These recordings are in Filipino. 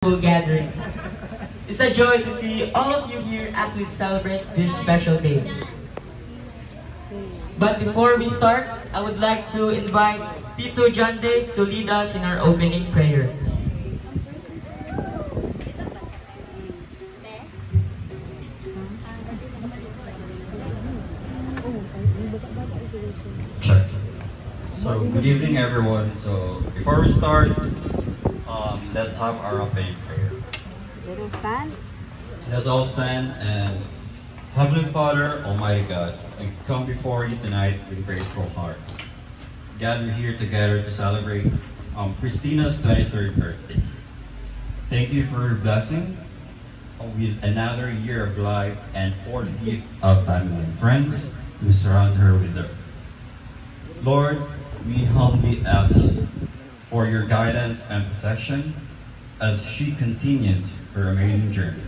gathering. It's a joy to see all of you here as we celebrate this special day. But before we start, I would like to invite Tito John Dave to lead us in our opening prayer. Check. So, good evening everyone. So, before we start, let's have our opening prayer. Let's all stand and Heavenly Father, Almighty God, we come before you tonight with grateful hearts. Gathered here together to celebrate Christina's 23rd birthday. Thank you for your blessings with another year of life and for the gift of family and friends who surround her with her. Lord, we humbly ask for your guidance and protection as she continues her amazing journey.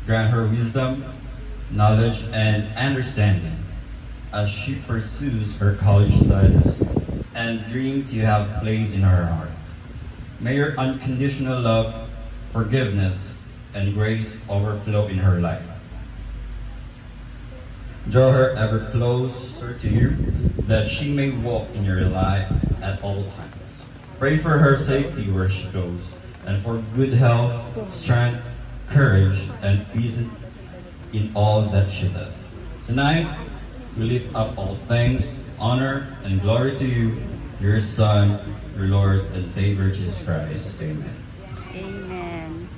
Grant her wisdom, knowledge, and understanding as she pursues her college studies and dreams you have placed in her heart. May your unconditional love, forgiveness, and grace overflow in her life. Draw her ever closer to you, that she may walk in your light at all times. Pray for her safety where she goes, and for good health, strength, courage, and peace in all that she does. Tonight, we lift up all things, honor, and glory to you, your Son, your Lord, and Savior Jesus Christ. Amen. Amen.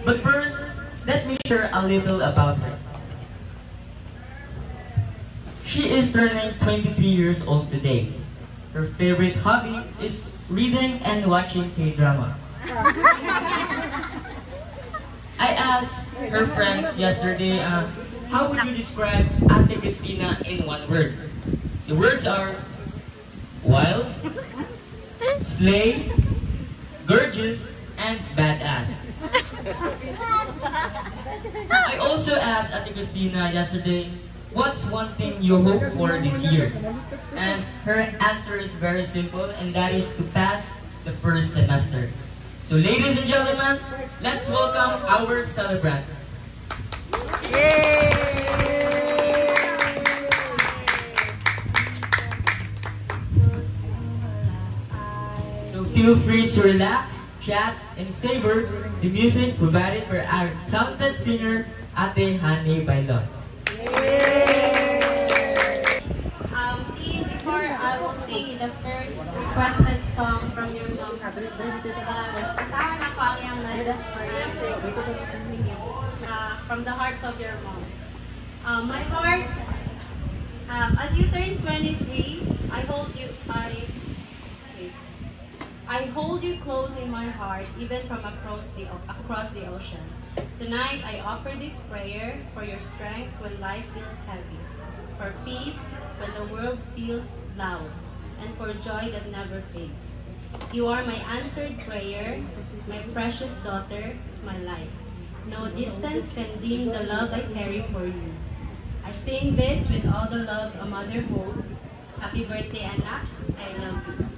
But first, let me share a little about her. She is turning 23 years old today. Her favorite hobby is reading and watching K-drama. I asked her friends yesterday, how would you describe Ate Cristina in one word? The words are wild, slay, gorgeous, and badass. I also asked Ate Cristina yesterday, what's one thing you hope for this year? And her answer is very simple, and that is to pass the first semester. So ladies and gentlemen, let's welcome our celebrant. Yay! So feel free to relax, chat, and savor the music provided by our talented singer, Ate Hanny Bailon. Before I will sing the first requested song from your mom, kasama ko ang iyang message for you, from the hearts of your mom. My heart, as you turn 23, I hold you close in my heart, even from across the ocean. Tonight, I offer this prayer for your strength when life feels heavy, for peace when the world feels loud, and for joy that never fades. You are my answered prayer, my precious daughter, my life. No distance can dim the love I carry for you. I sing this with all the love a mother holds. Happy birthday, anak. I love you.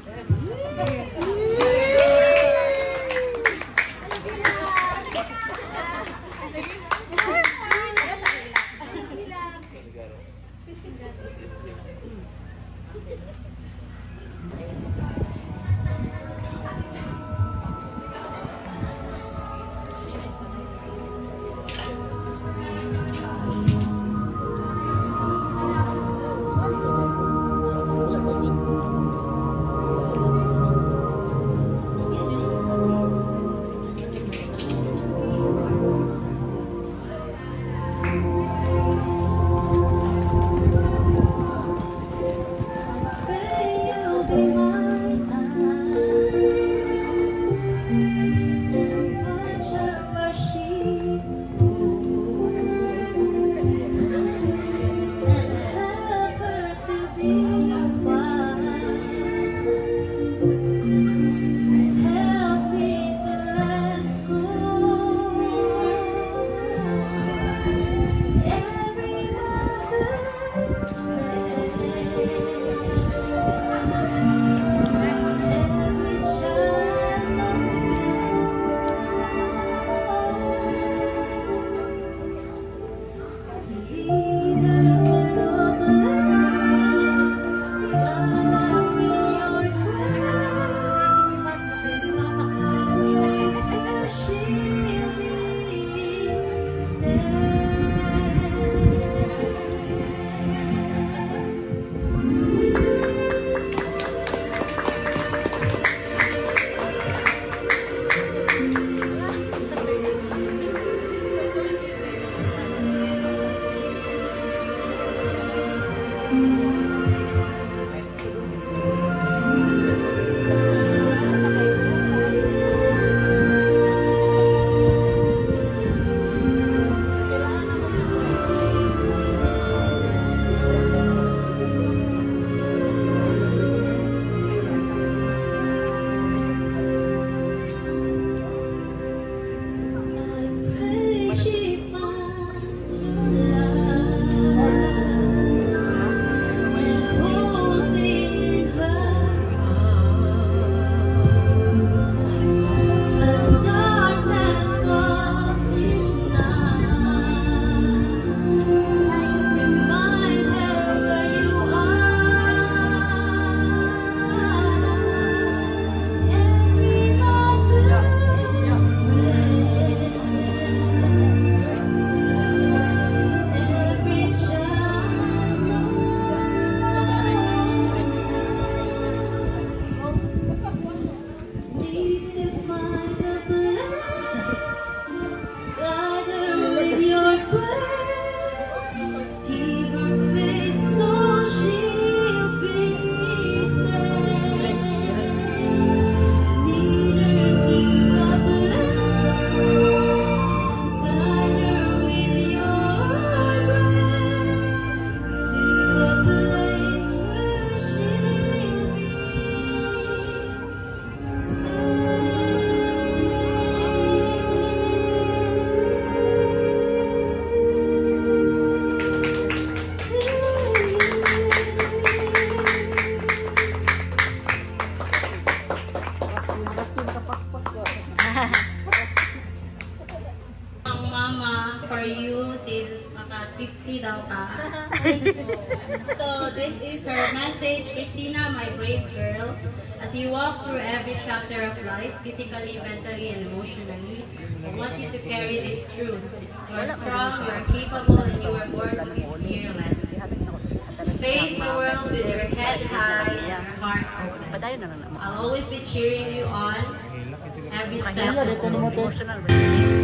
for you since makas 50 daw ka. So this is her message. Christina, my brave girl, as you walk through every chapter of life, physically, mentally, and emotionally, I want you to carry this truth. You are strong, you are capable, and you are born to be fearless. Face the world with your head high and your heart open. I'll always be cheering you on every step of the way.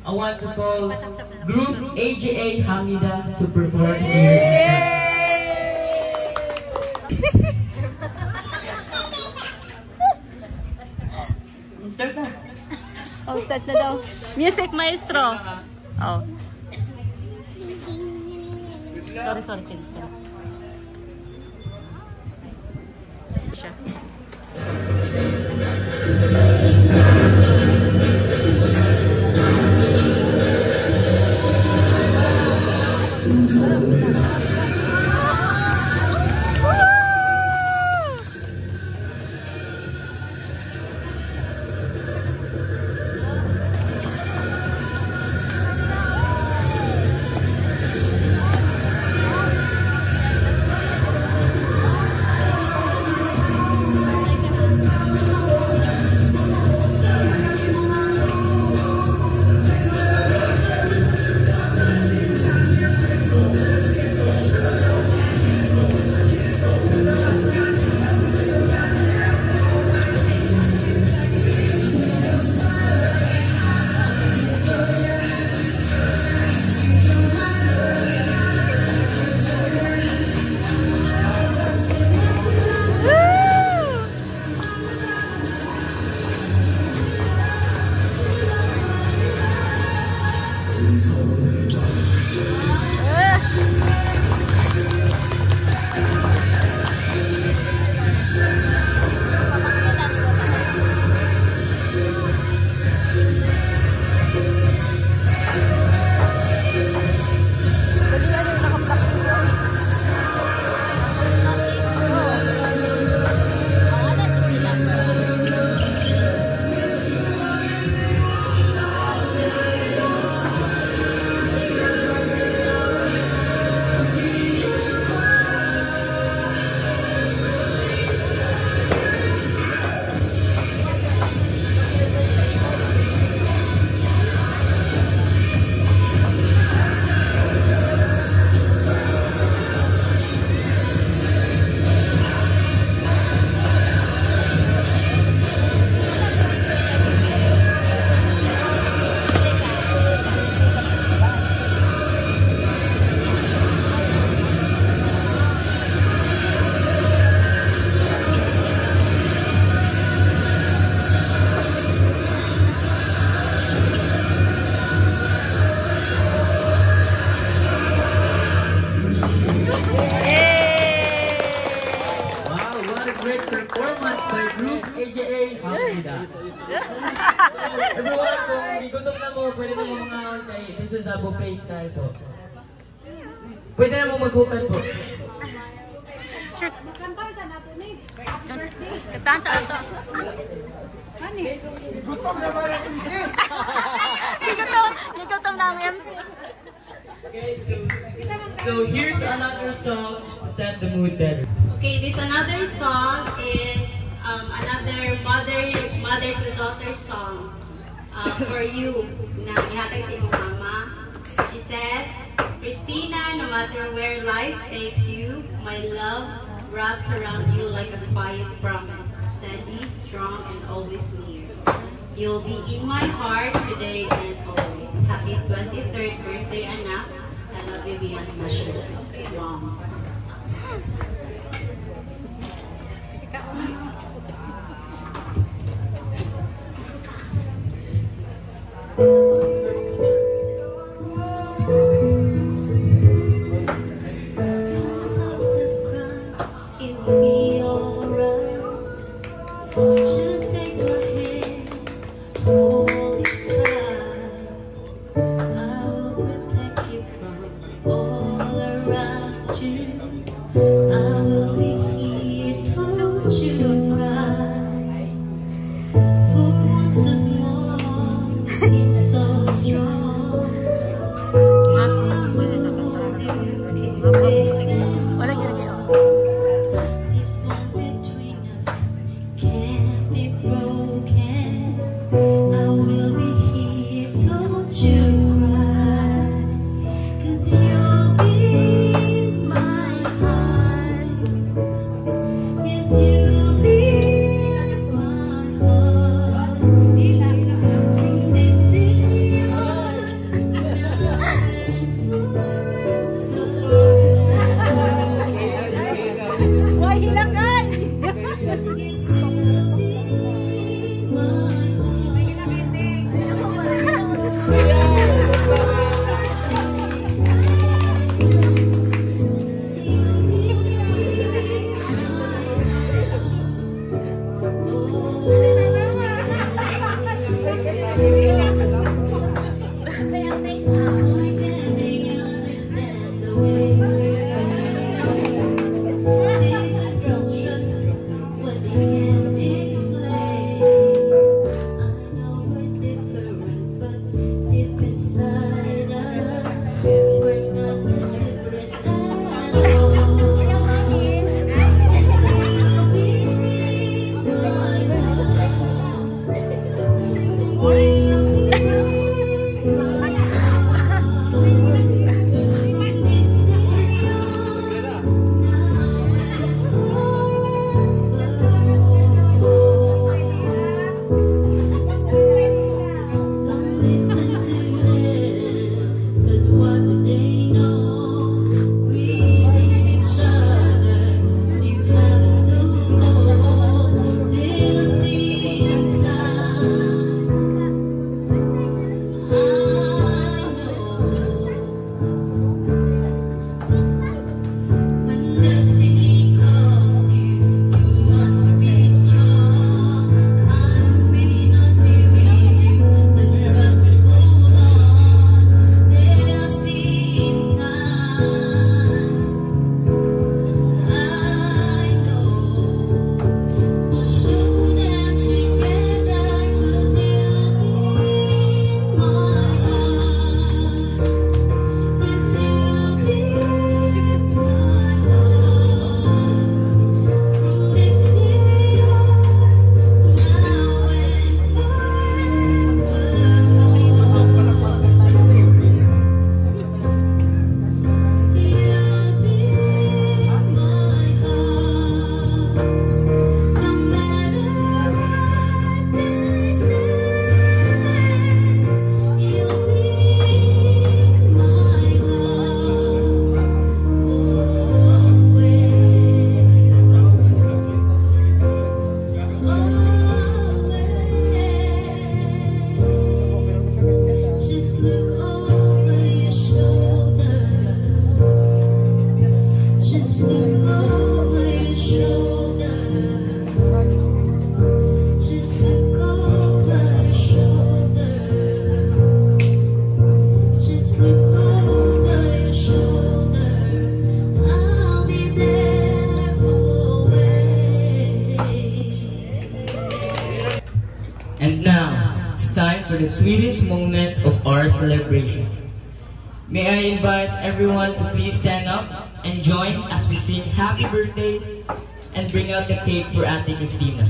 I want to call Group AJA Hamida to perform here. Start na. Oh, start na daw. Music maestro. Oh. Sorry, sorry. Siya. Wala. Everyone, kung igutom na mo, pwede mo mga kay this is a buffet style po. Pwede na mo maghukad po. Sure. Kantahan sa ato. Gutom namin. Okay, so here's another song to set the mood better. Okay, this another song is another mother to daughter song for you na ihatag sa iyong mama. She says, Christina, no matter where life takes you, my love wraps around you like a quiet promise, steady, strong, and always near. You'll be in my heart today and always. Happy 23rd birthday, anak. I love you beyond measure. Mom. Seems so sweetest moment of our celebration. May I invite everyone to please stand up and join as we sing happy birthday and bring out the cake for Ate Cristina.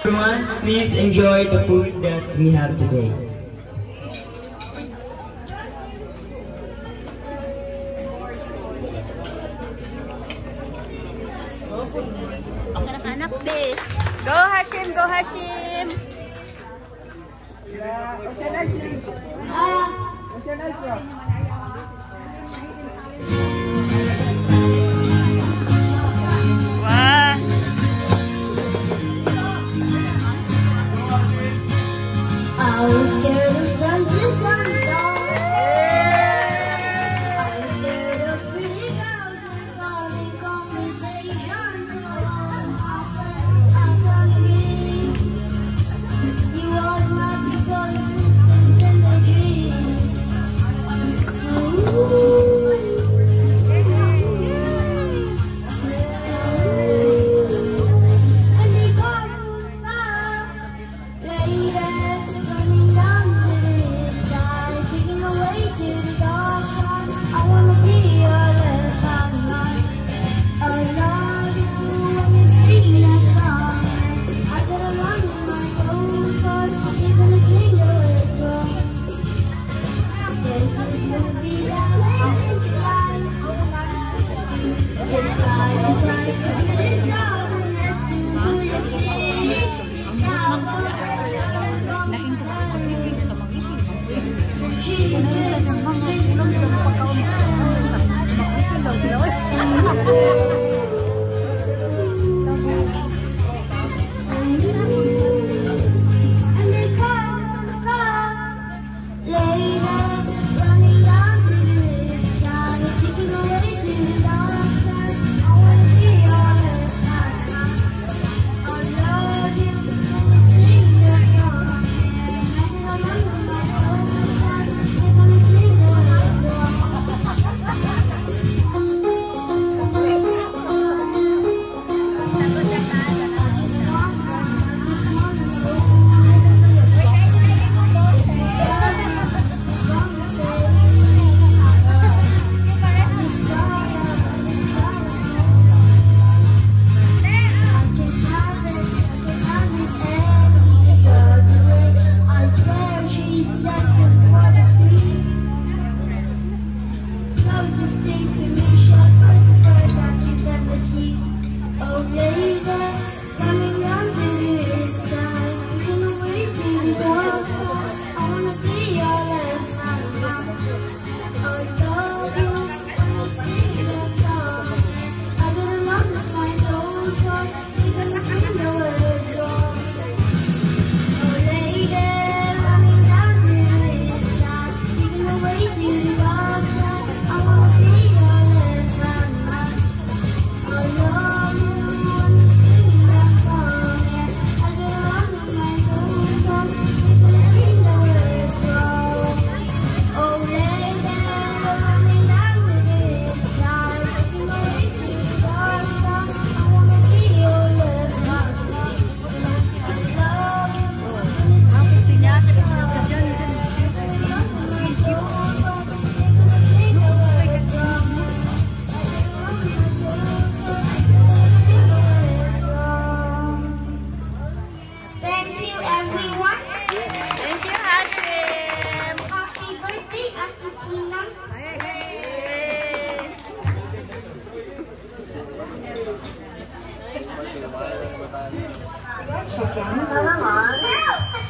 Everyone, please enjoy the food that we have today. Anak sis. Go Hashim, go Hashim. Wah. I was scared of dungeons and I was scared of pretty girls and starting conversations. After me, you are my people, assistants and the dreams. And the God will stop later coming down.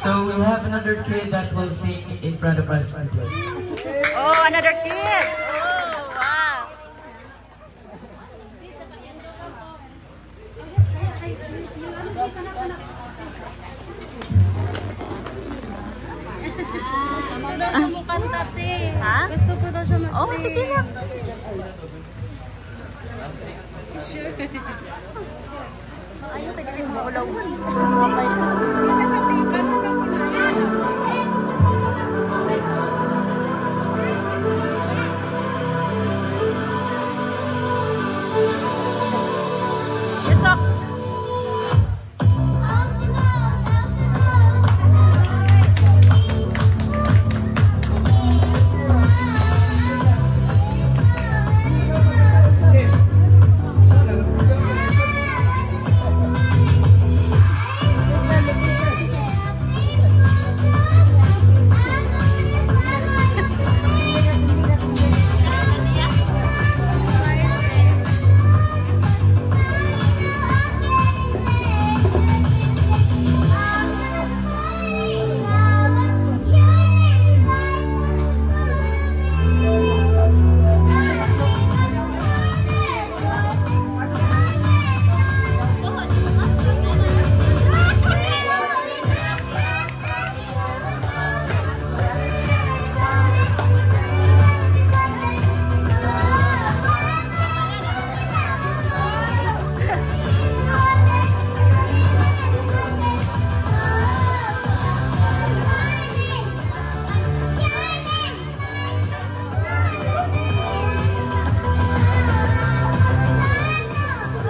So we'll have another kid that will sing in front of us. Oh, another kid. Oh, wow. Ha? Gusto ko daw siya mag- Oh, sige lang. Ayaw, pwede rin maulaw. Hindi sa tingkan mo lang po na yan. Yusok.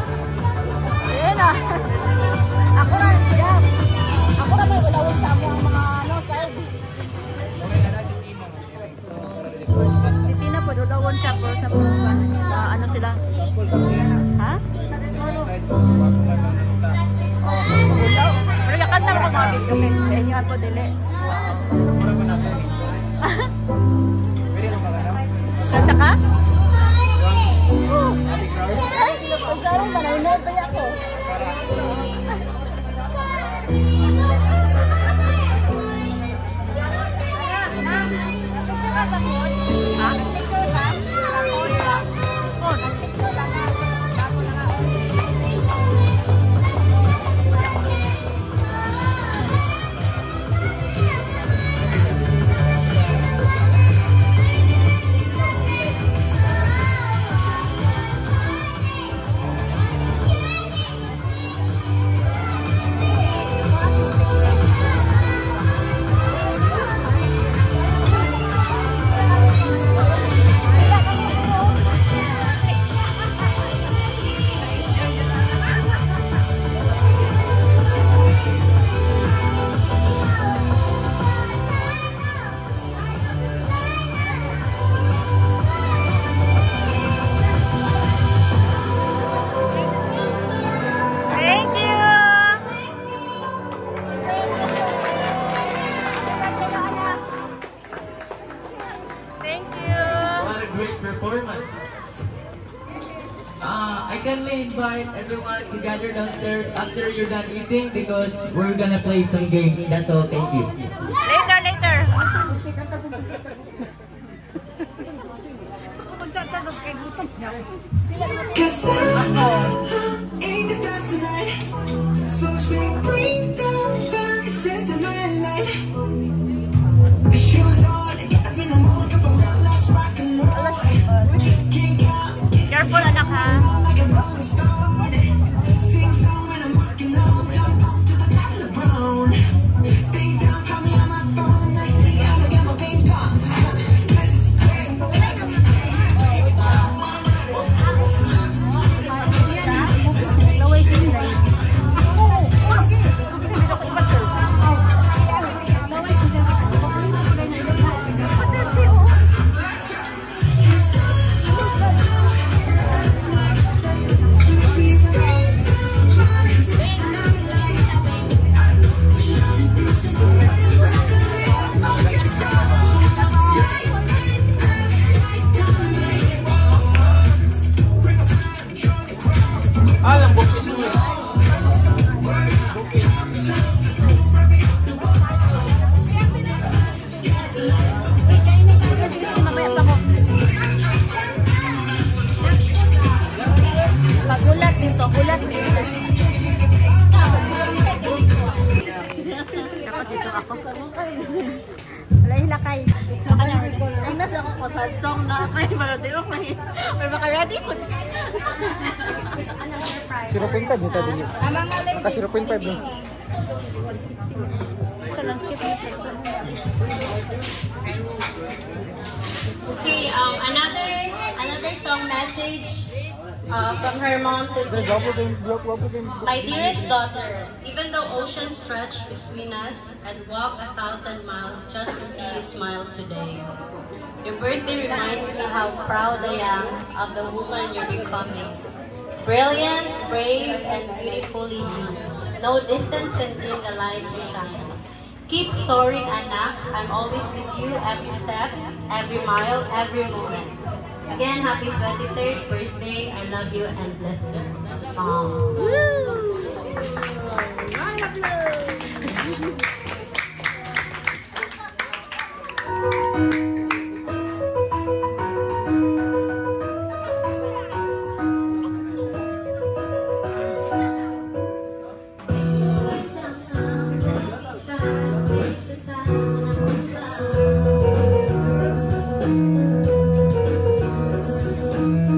Ayan na. Ako na, yan. Ako na may ulawin sa among mga ano, side. Si Tina po, ulawin siya po sa mga ano sila. Ha? Oh, ulaw. Pero yakan na ako mga video kay inyo po dili. Kanta ka? Ay, pagkaroon pa na inotay ako. Thank you. Thank you. What a great performance. I kindly invite everyone to gather downstairs after you're done eating because we're gonna play some games. That's all. Thank you. Later, later. Cause I'm in the stars tonight. So sweet, bring the fire, set the night light. Shoes on, get up in the mood, cup of milk, let's rock and roll. Kink out, Careful, anak ha. like a rolling stone. Sing song when I'm walking home, jump up to the top of the brown. Ding dong, call me on my phone, nice to get out, get my ping pong. This is great. No way, So, hulat din. Dapat dito ako. Wala hilakay. Ay, nasa ako ko sad song na kay Marodi. Okay. Pero baka ready ko. 0.5 nito din yun. Maka 0.5 din. Sa landscape ni Okay, another song message from her mom to my dearest daughter. Even though oceans stretch between us, I'd walk 1,000 miles just to see you smile today. Your birthday reminds me how proud I am of the woman you're becoming. Brilliant, brave, and beautifully you. No distance can dim the light you shine. Keep soaring, anak. I'm always with you every step, every mile, every moment. Again, happy 23rd birthday. I love you and bless you.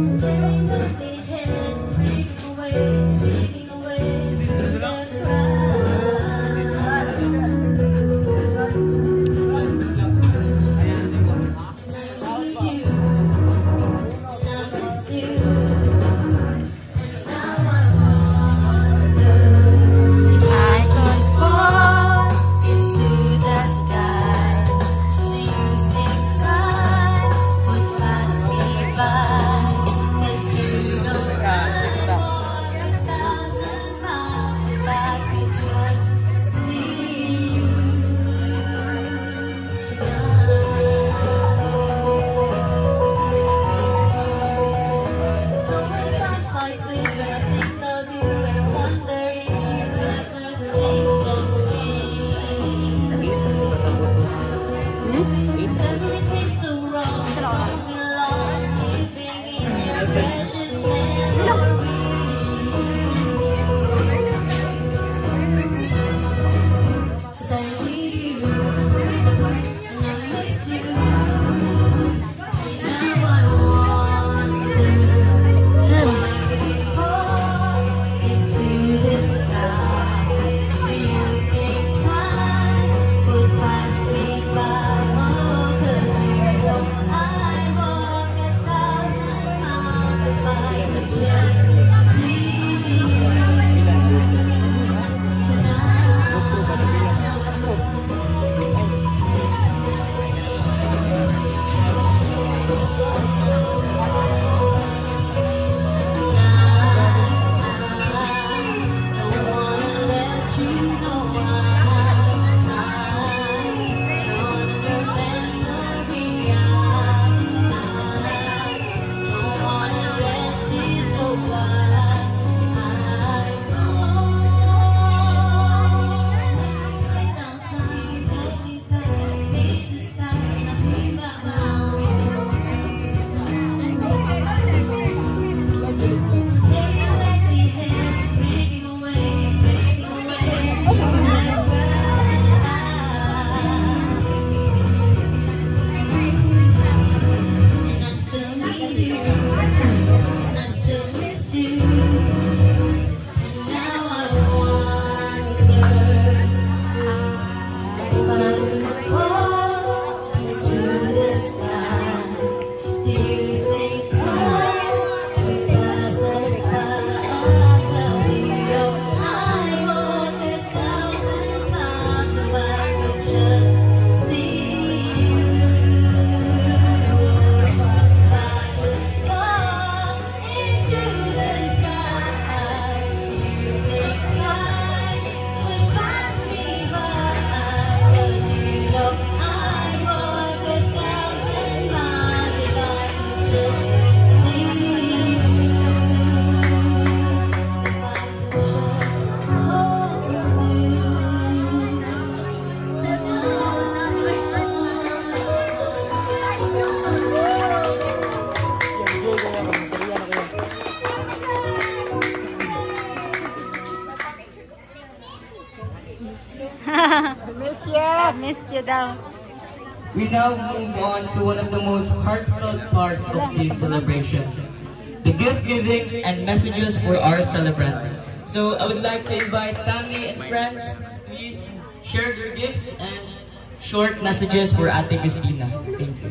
Staring at the head, breaking away, breaking away. I missed you daw. We now move on to one of the most heartfelt parts of this celebration, the gift giving and messages for our celebrant. So I would like to invite family and friends, please share your gifts and short messages for Ate Cristina. Thank you.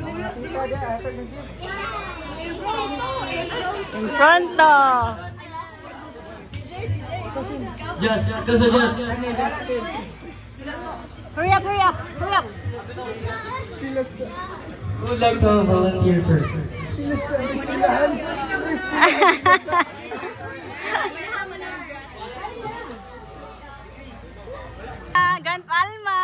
In pronto. Just, just. Hurry up, hurry up, hurry up. Who would like to volunteer first? Grand Palma.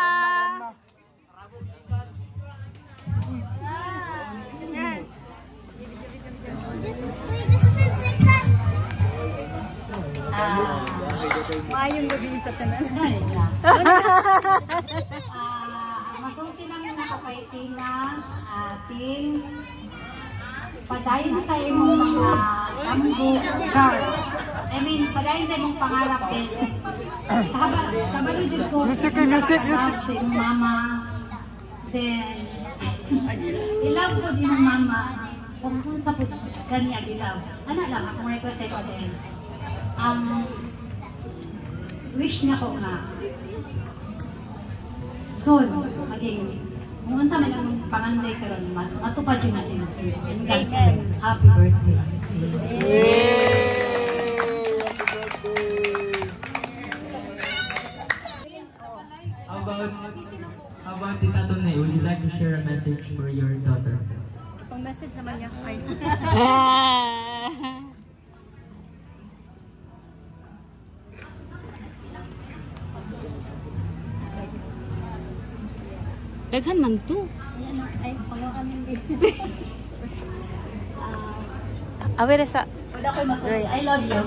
Mayong gabi sa tanan. Masulti namin nakapaiting na ating padayon sa imong mga kambo char. I mean, padayon sa imong pangarap is kabalo din ko Music, music. sa imong mama. Then, ilaw po din ang mama. Kung sa po kanya ilaw. Ano lang, akong request ko din. Wish niya ko nga. Soon, maging, kung sa man ang panganday karon, matupad yun natin. Happy birthday. How about Tita Tonay? Would you like to share a message for your daughter? Ang message naman niya. Ay. Daghan man to. Ay, pangalan din. Aware sa Wala ko'y masabi. I love you.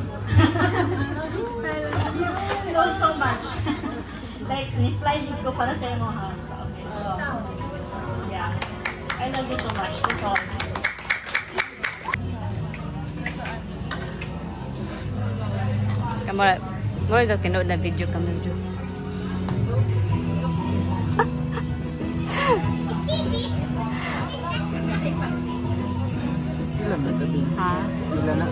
So much. Like, ni-fly ko para sa imo ha. Okay, so, yeah. I love you so much. That's all. kamera. Mura daw tinood na video kamera dyan. Ilan na tabi? Ha? Ilan na?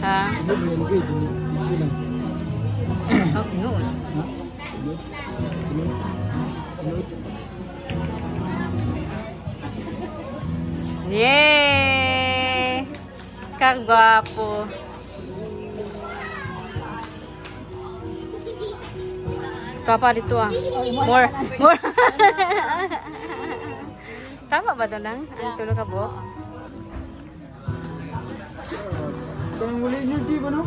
Ha? Okay, noon. Yay! Kagwapo. Ito pa dito ah. More. Tama ba ito lang? Ang tulog ka po? Kung muli niyo, G, ano?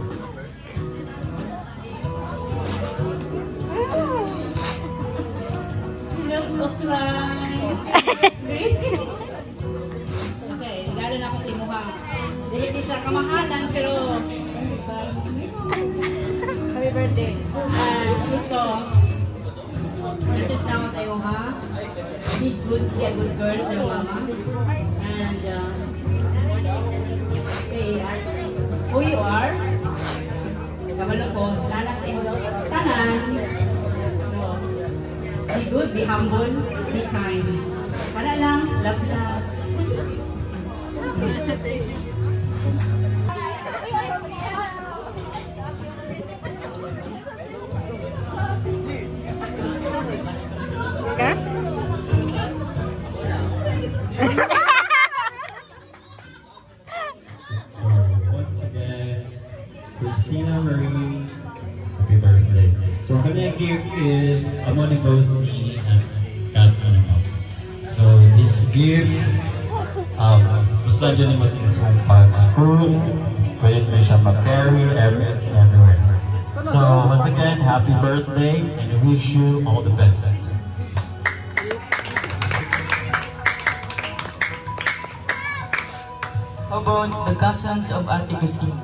Okay, lalo na ako sa imuhang. Hindi siya kamahalan, pero happy birthday. So, message na ako sa iyo ha. Be good, be a good girl sa iyong mama. And say as who you are. Kabalo ko, lala sa iyo tanan. So, be good, be humble, be kind. Para lang, love that. Ka? Once again, Christina Marie, happy birthday. So, kanyang gift is among both me and Kat and Mom. So, this gift, gusto dyan naman sa pag-school, pwede mo siya mag-carry everywhere. So, once again, happy birthday and I wish you all the best. How about the cousins of Ate Cristina?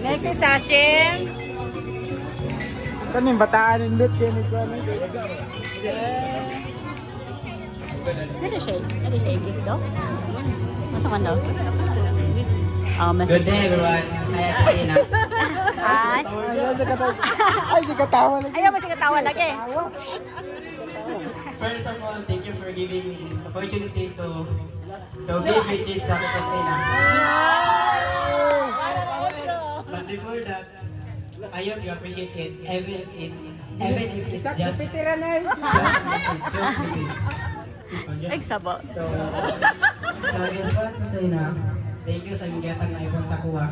Next is Hashim. Kami bataan indot yan ito ano. Ano siya dito? Masa ka daw? Good day everyone. Hi, Athena. Hi. Ay, si katawa lagi. Ayaw mo si katawa lagi. First of all, thank you for giving me this opportunity to give wishes to Christina. But before that, I hope you appreciate it, even if it's just Pitira na eh. Ay, sabo. So I just want to say na, thank you sa gigatang na ibon sa kuha.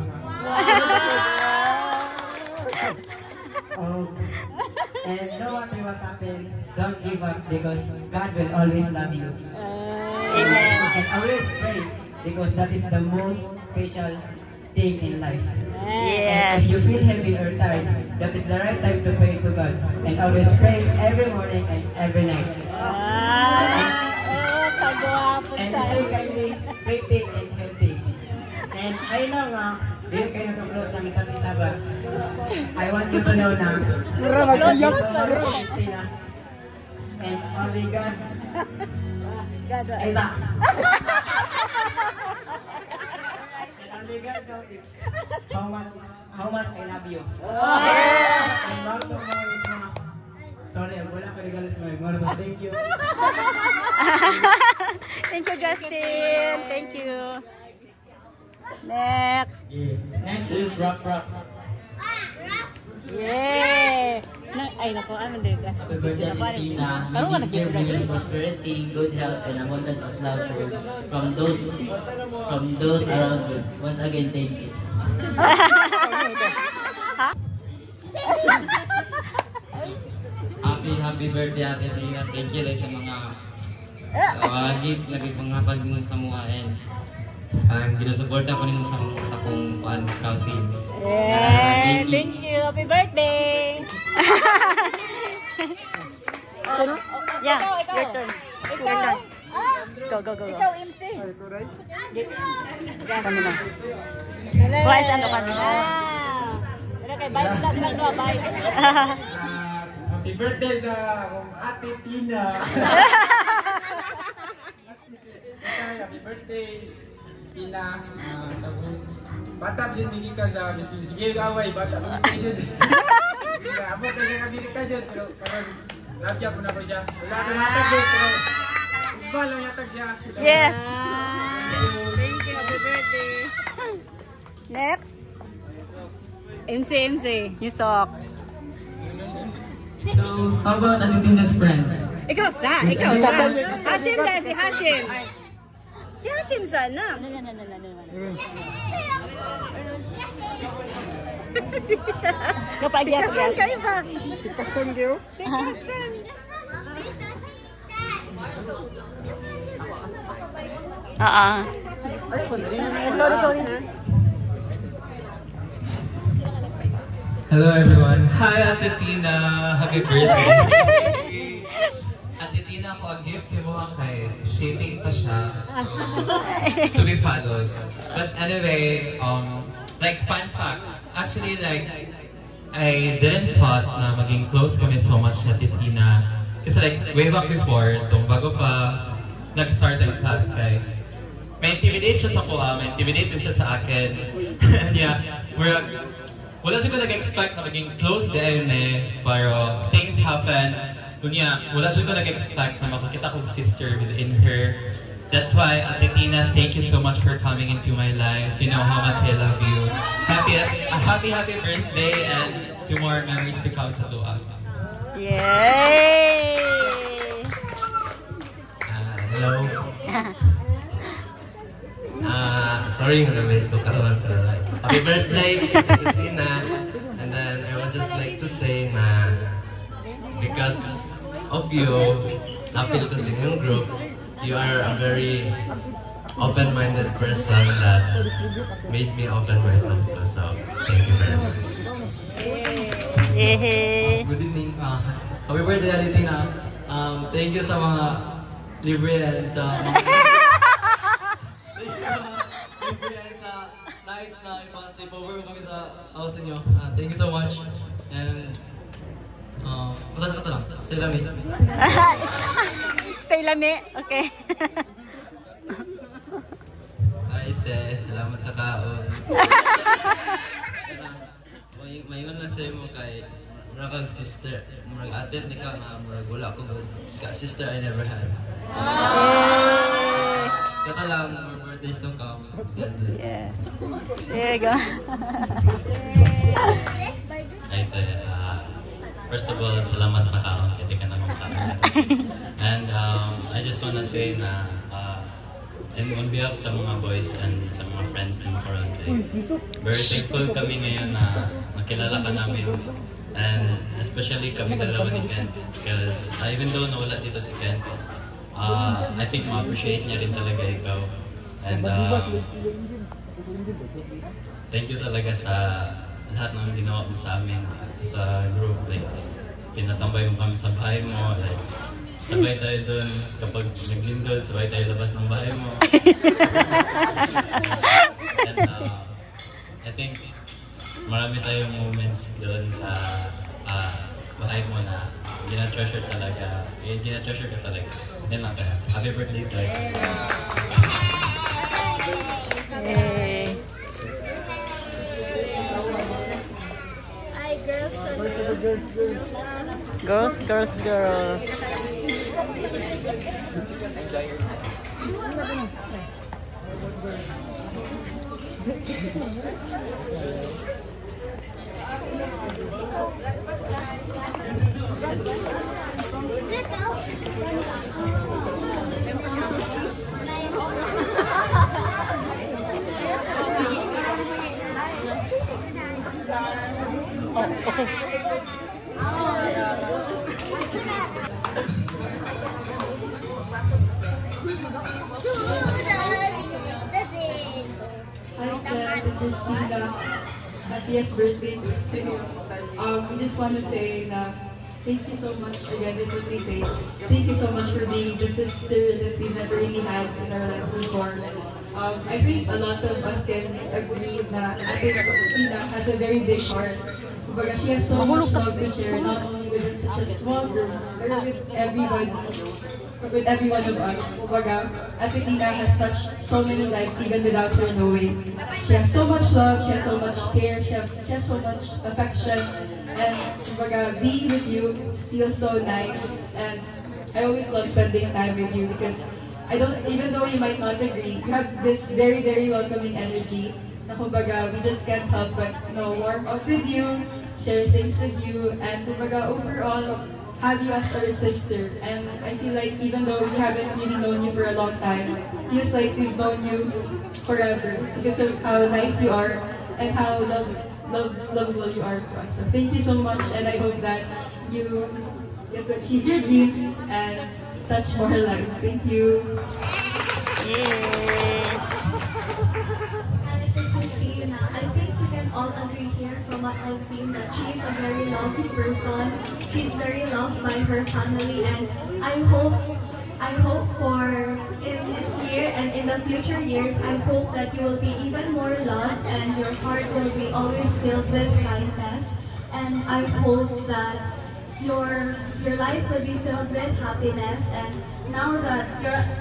And no matter what happened, don't give up because God will always love you. And always pray because that is the most special thing in life. And if you feel heavy or tired, that is the right time to pray to God. And always pray every morning and every night. And stay kindly, pretty and healthy. And I know nga, hindi kayo na-close ng isa't isa ba? I want you to know na Christina. And only God. Isa. And only God knows how much I love you. And all to know is na, sorry, wala ko regalo sa mga but thank you. Thank you, Justin. Thank you. Next. Next is Rock. Yay! Ay, naku, ano din ka? Happy birthday, Tina. Parang wala May this year kita bring prosperity, good health, and abundance of love from those around you. Once again, thank you. Happy birthday, Ate Tina. Thank you sa mga gifts na mga pag-mo sa mga and ginusuporta ko nimo sa kong scouting. Thank you. Happy birthday. Yeah, your turn. Your turn. Go. Ikaw, MC. Kami na. Buhay sa ano kanina. Pero kay bye sila sila doon, bye. Happy birthday sa akong Ate Tina. Happy birthday, Tina. Bata din migi ka sa sige away bata migi jud. Amo ka nga dili ka jud pero karon labya po na ko siya. Wala na matag jud pero iba lang yatag siya. Yes. Thank you. Happy birthday. Next. MC. You suck. So, how about Atina's friends? Ikaw sa. Hashim na si Hashim. Si Hashim sana. Tikasan kayo ba? Tikasan kayo? Tikasan. Sorry. Hello everyone. Hi Ate Tina. Happy birthday. Ate Tina, ako ang gift si mo kay shaping pa siya. So, to be followed. But anyway, like fun fact. Actually, like, I didn't thought na maging close kami so much na Ate Tina. Kasi like, way back before, bago pa nag-start ang class kay, may intimidate siya sa kuha, may intimidate din siya sa akin. Yeah, wala siya ko nag-expect na maging close din pero things happen. Kunya, wala siya ko nag-expect na makakita kong sister within her. That's why, Ate Tina, thank you so much for coming into my life. You know how much I love you. Happy birthday and 2 more memories to come sa tuwa. Yay! Hello. Sorry, namin ito karoon. Happy birthday, Christina. And then I would just like to say na because of you, napil ko sa inyong group, you are a very open-minded person that made me open myself to. So, thank you very much. Good evening. Happy birthday, Ate Tina. Thank you sa mga libre and sa sleepover mo kami sa house ninyo. Thank you so much. And, punta ka lang. Stay lami. Stay lami, okay. Ay, te, salamat sa kaon. May una sa mo kay murag sister, murag atin ni ka nga murag wala ko good. Sister I never had. Kata lang, more birthdays to come. God bless. Yes. There you go. Ay, te, first of all, salamat sa kaon. Hindi ka na kumakain. And I just wanna say na and on behalf sa mga boys and sa mga friends ng Coronte, very thankful kami ngayon na makilala ka namin. And especially kami dalawa ni Ken. Because even though nawala dito si Ken, I think ma-appreciate niya rin talaga ikaw. And thank you talaga sa lahat ng ginawa mo sa amin sa group. Like, tinatambay mo kami sa bahay mo. Like, sabay tayo doon kapag naglindol, sabay tayo labas ng bahay mo. And I think marami tayong moments doon sa bahay mo na gina-treasure talaga. Gina-treasure ka talaga. Yan lang tayo. Happy birthday tayo. Hey. Hi, girls. Girls, girls, girls. Oh, okay. Christina, happiest birthday to you. We just want to say thank you so much again. Let me say thank you so much for being the sister that we never really had in our lives before. I think a lot of us can agree that I think Christina has a very big heart. But she has so much love to share, not only with such a small group, but with everybody. With every one of us. Kumbaga, Ate Tina has touched so many lives even without her knowing. She has so much love, she has so much care, she has so much affection, and kumbaga, being with you feels so nice. And I always love spending time with you because even though you might not agree, you have this very, very welcoming energy. Na kumbaga, we just can't help but warm up with you, share things with you, and kumbaga, overall, have you as our sister. And I feel like even though we haven't really known you for a long time, it feels like we've known you forever because of how nice you are and how lovable you are to us. So thank you so much, and I hope that you get to achieve your dreams and touch more lives. Thank you. I think we can all agree here from what I've seen that she's a very lovely person. She's very loved by her family, and I hope for in this year and in the future years, I hope that you will be even more loved and your heart will be always filled with kindness. And I hope that your life will be filled with happiness. And now that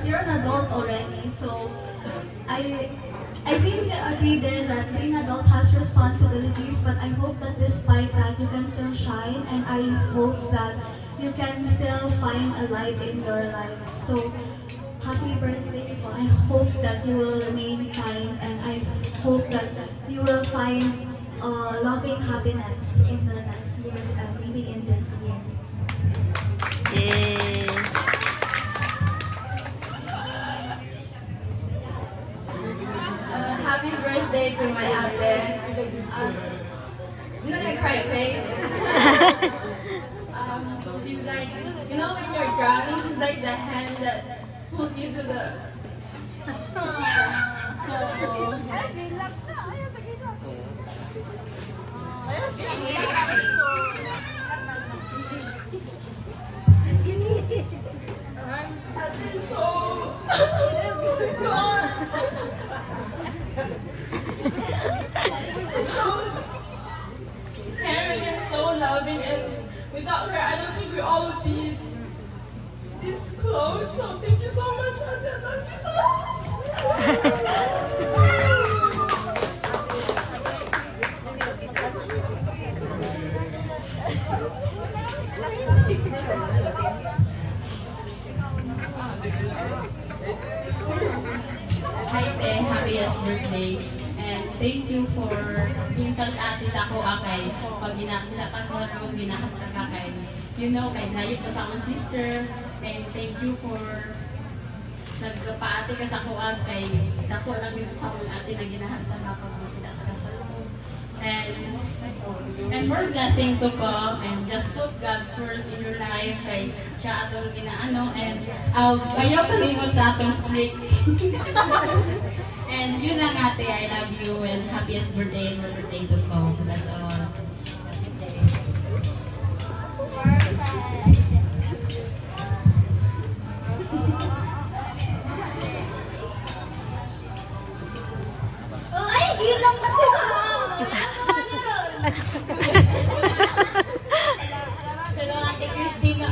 you're an adult already, so I think we can agree there that being an adult has responsibilities, but I hope that despite that you can still shine, and I hope that you can still find a light in your life. So, happy birthday. I hope that you will remain kind, and I hope that you will find loving happiness in the next years and maybe in this year. Happy birthday to my ate. I'm not gonna cry, okay? She's like, you know when you're drowning, she's like the hand that pulls you to the... always so caring and so loving, and without her, I don't think we all would be this close. So thank you so much, Ate. I love you so much. Hi, Pe. Happiest birthday. And thank you for being such ate sa ako akay. Pag ginakasarap ko, ginakasarap kay. You know, kay nayo ko sa akong sister. And thank you for nagpaate ka sa ako akay. Dako lang yun sa akong ate na ginahantang ako kung pinatakasalong. And more blessing to come, and just put God first in your life. Kay siya atong ginaano, and ayaw kalimot sa atong streak. And yun lang ate, I love you, and happiest birthday and more birthday to come. That's all. Oh, ay, yun lang po! Hello, Ate Christina.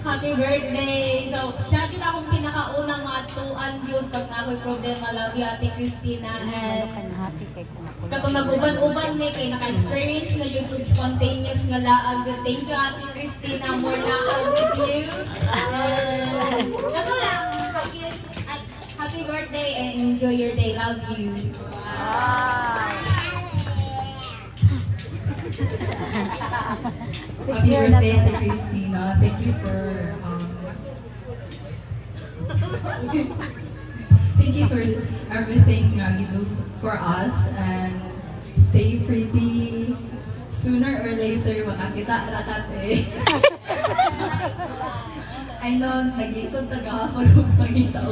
Happy birthday! So, siya din akong pinakaunang matuan yun pag ako'y problema. Love you, Ate Christina. And katong nag-uban-uban ni kay naka-experience na yung food spontaneous nga laag. Thank you, Ate Christina. More laag with you. Kato lang. Happy birthday and enjoy your day. Love you. Happy birthday, Ate Christina. Thank you for thank you for everything you do for us, and stay pretty. Sooner or later, makakita ratate. I know, nag-isod taga ako ng pangitaw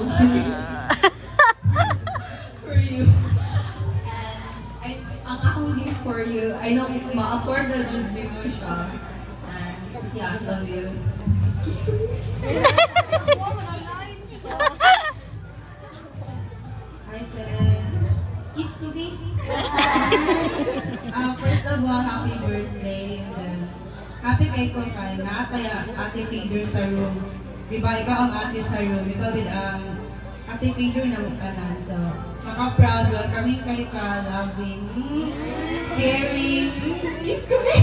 for you. And ang akong gift for you, I know ma-afford na dun din mo siya. And yeah, I love you. Kiss to be. First of all, happy birthday. And then, happy kay ko kay na kaya ate figure sa room. Diba, ikaw ang ate sa room. Ikaw din ang ate figure na mutanan. So, maka-proud, welcoming kay ka, loving, caring. Kiss to be.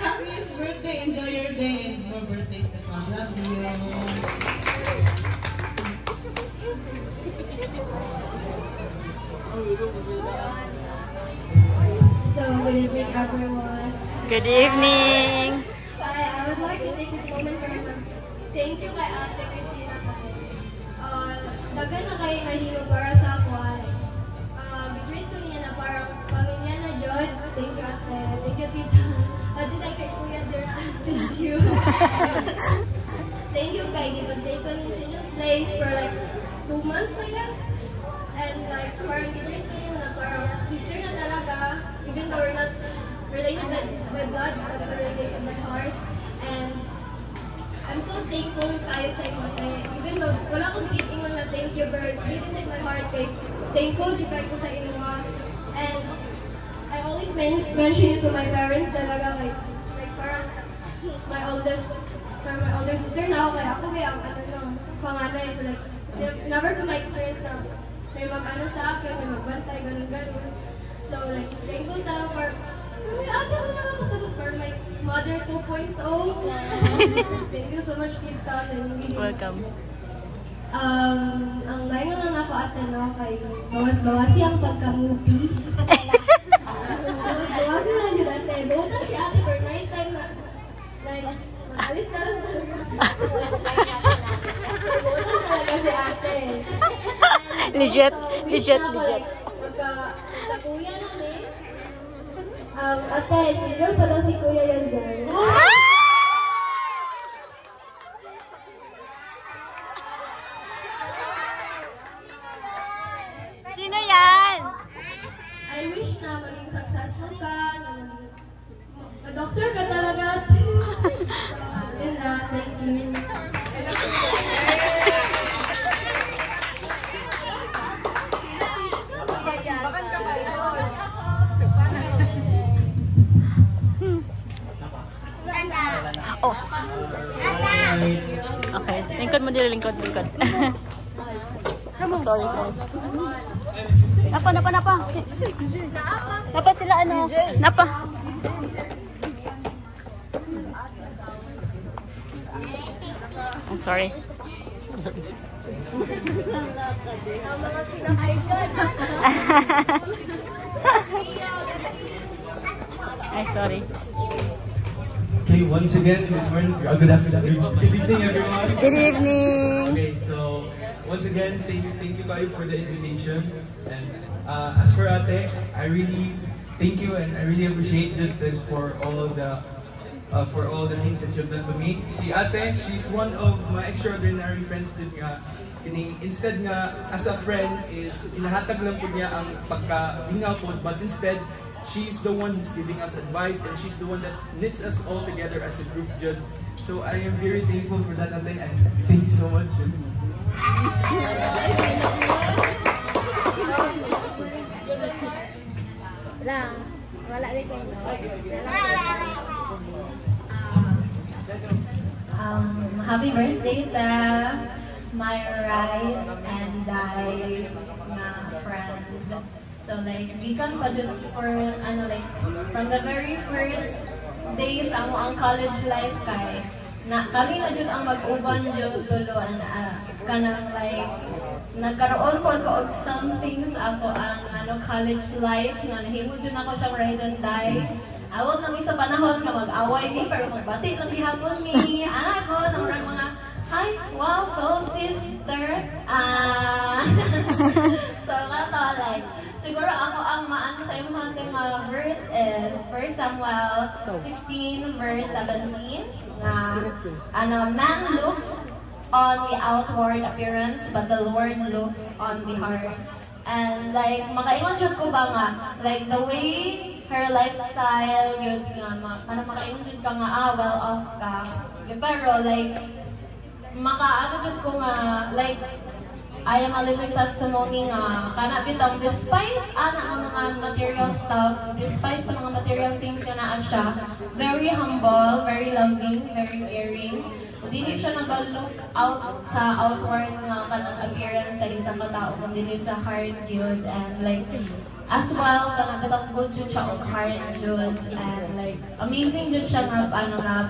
Happiest birthday, enjoy your day, and more birthdays to come. Love you. So, good evening, everyone. Good evening. I would like to take this moment to thank you kay Ate Christina. Dagan na kayo nahilo para sa ako. Bigrin ko niya na parang pamilya na John. Thank you, Ate. Thank you, Tita. Ate, kay Kuya Dera. Thank you. Thank you, kay Stay ko niya sa new place for like 2 months, I guess. And like, parang bigrin ko niya na parang sister na talaga. Even though we're not related by blood, but we're related by heart. And I'm so thankful kayo sa inyo. Even though wala ko sige ingon na thank you, but deep inside my heart, thankful siya ko sa inyo. And I always mention it to my parents talaga, like parang my older sister now, kaya ako kaya ang panganay. So like, never ko na-experience na may mag-ano sa akin, may magbantay, ganun-ganun. So like, thankful na for ate ko na ako tapos for my mother 2.0. Thank you so much, Tita. Welcome. Ang mayo lang ako ate no, kay bawas-bawasi ang pagkamuti. Bawas-bawasi lang yun ate. Buta si ate for 9 time na, like, alis na lang. Buta talaga si ate. Legit. Pagka-kuya namin, ate, single pa daw si Kuya Yanzan. Sino yan? I wish na maging successful ka, doctor ka talaga. Yun na, thank you. Bakit ka ba? guys. Okay, lingkod mo dito, lingkod. Sorry. Napa. Napa sila ano? Napa. I'm sorry. Ay, sorry. Okay, once again, good morning, good afternoon, good evening everyone. Good evening. Okay, so once again, thank you guys for the invitation. And as for Ate, I really thank you and I really appreciate this for all the things that you've done to me. Si Ate, she's one of my extraordinary friends that instead nga as a friend is inahatag lang po niya ang pagka-hinga po, but instead she's the one who's giving us advice and she's the one that knits us all together as a group, Jud. So I am very thankful for that, Ate, and thank you so much. Happy birthday to my ride and die friend. So like, we can budget for, from the very first days ang college life kay, na kami na dyan ang mag-uban dyan tuluan, kanang like, nagkaroon ko og something sa ako ang college life, na nahimo dyan ako siyang ride and die. Awag namin sa panahon nga mag-away ni, pero magbati lang gihapon ni anak ko, ng mga, hi, wow, so sister. So kato, like, siguro ako ang maano sa iyong hanggang verse is 1 Samuel 16 verse 17 na man looks on the outward appearance but the Lord looks on the heart. And like makaingon jud ko ba nga like the way her lifestyle yun nga makaingon jud ka nga well off ka pero like makaano jud ko nga like I am a living testimony nga kana bitang despite ang mga material stuff, despite sa mga material things nga naa siya, very humble, very loving, very caring. Dili siya nag-look out sa outward nga kanang appearance sa isang katao, kundi sa heart yun, and like as well kana bitang good jud siya og heart jud, and like amazing jud siya nga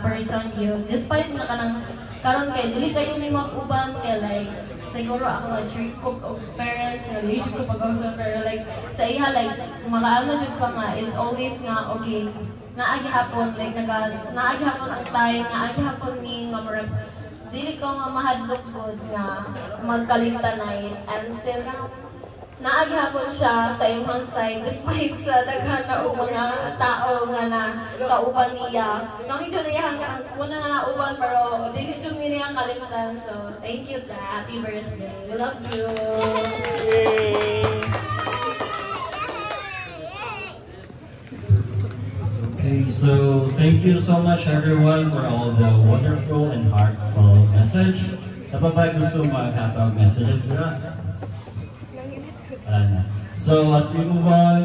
person yun. Despite nga kanang karon kay dili kayo may mag-uban kay like siguro ako strict ko parents na leash ko pag-usap pero like sa iha like makaano jud ka nga it's always nga okay naagi hapon like naagi hapon ang time naagi hapon ni nga dili ko nga mahadlok pod nga magkalimtanay and still naagi hapon siya sa imong side despite sa daghan na mga tao nga na kauban niya. Kami dyan niya hanggang muna nga nauban pero dili dyan niya kalimutan. So thank you, Dad. Happy birthday. We love you. Yay! Okay, so thank you so much everyone for all the wonderful and heartfelt message. Napapag gusto mag-hatag messages na? So as we move on,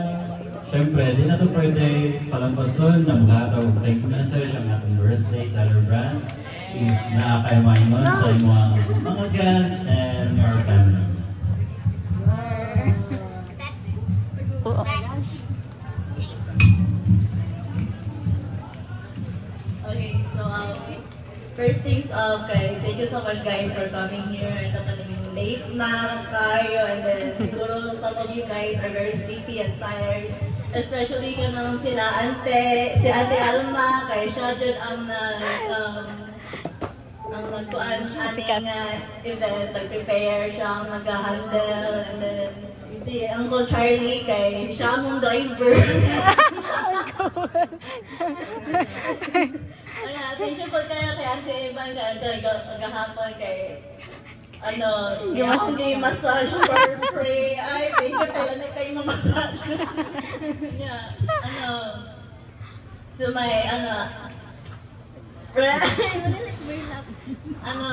syempre, di na ito pwede palampason na maghatag of thank you message ang ating birthday celebrant. If nakakaimayon sa mga guests and your family. Okay, so first things okay, thank you so much guys for coming here and late na kayo and then siguro some of you guys are very sleepy and tired. Especially kung naman si Ate Alma, kay siya dyan ang nagkuhan siya nga event, nag-prepare siya, ang nag-handle, and then si Uncle Charlie, kay siya mong driver. Thank you po kayo kay Ate Evan, kagahapon kay okay, massage for free. Ay, thank you talaga na kayo massage. Yeah, to my,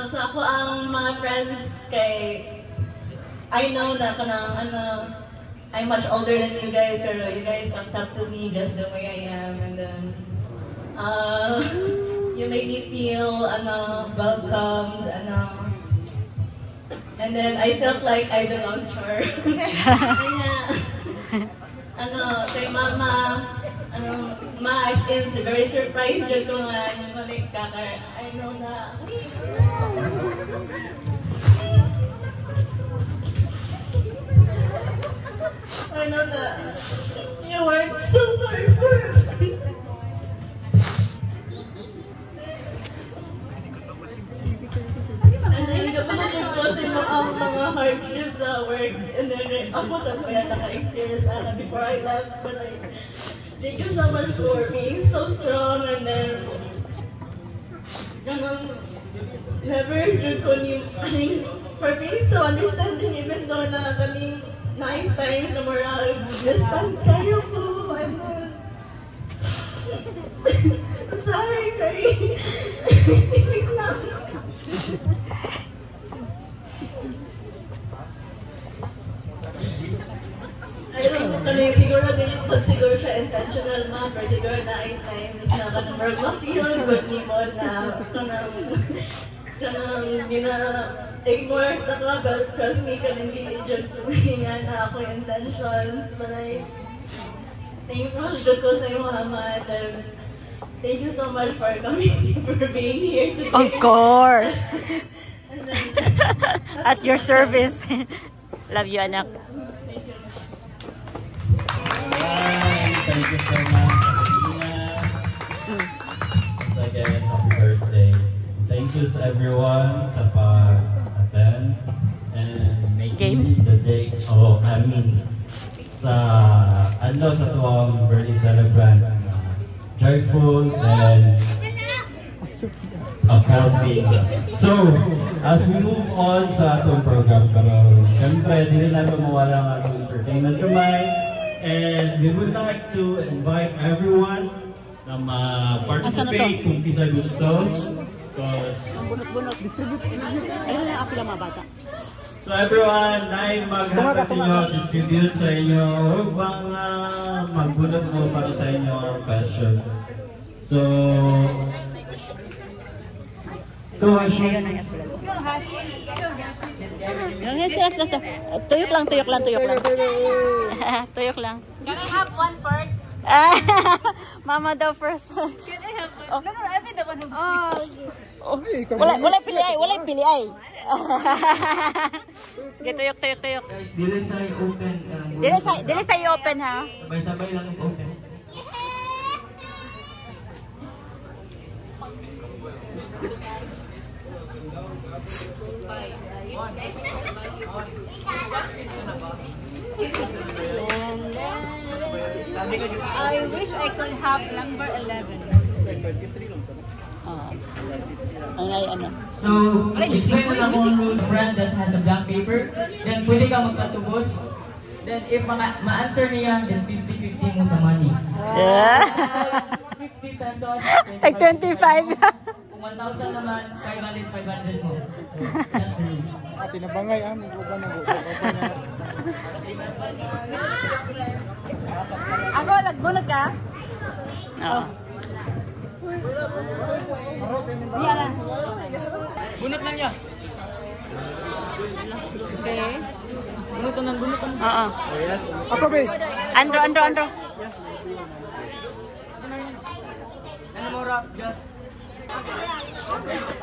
so ako ang mga friends kay, I know na kanang, I'm much older than you guys, pero you guys accept to me just the way I am, and then, you made me feel welcomed, and then I felt like I belonged to her. Kay Mama, Ma, is very surprised dyan ko nga yung balik ka. I know na. I know that you worked so hard for it. And then, kapag nagposin mo ang mga hardships sa work, and then, ako sa kuya naka-experience na before I left, but thank you so much for being so strong, and then, never jud ko ni, for being so understanding, even though na kami 9 times na moral, distant kayo po, and then, sorry kayo, tinig lang. I don't know, siguro din pag siguro siya intentional ma, pero siguro na 8 times na kanang mag-feel good ni mo na kanang gina-ignore na ka, but trust me, kanang diligent nga na ako yung intentions, but thankful dito ko sa iyo, Muhammad, and thank you so much for coming, for being here today. Of course! At your service. Love you, anak. Thank you so much, Once again, happy birthday. Thank you to everyone sa pag-attend and making the day, sa tuwang birthday celebrant, joyful and affording. So, as we move on sa atong program karon, siyempre, hindi na mawala ang atong entertainment kamay. And we would like to invite everyone na ma-participate kung kisa gusto. So everyone, na maghakas inyo, distribute sa inyo, huwag bang magbunot mo para sa inyo ang questions. So, go ahead. Tuyok lang. Tuyok lang. Can I have one first? Mama daw first. Can I have one? No, I'll be the one who Wala pili ay. Tuyok. Dili sa open. Dili sa open ha. Sabay-sabay lang yung open. I wish I could have number 11. So, explain mo lang kung the brand that has a blank paper, then pwede ka magpatubos. Then if ma-answer niya, then 50-50 mo sa money. 50 pesos. Like 25. Kung 1,000 naman, 500 mo. That's the range. Tinabangay Ako, nagbunod ka? Oo. Bunot lang niya. Okay. Bunutan. Oo. Ako, be. Andro. Ano mo rap, just.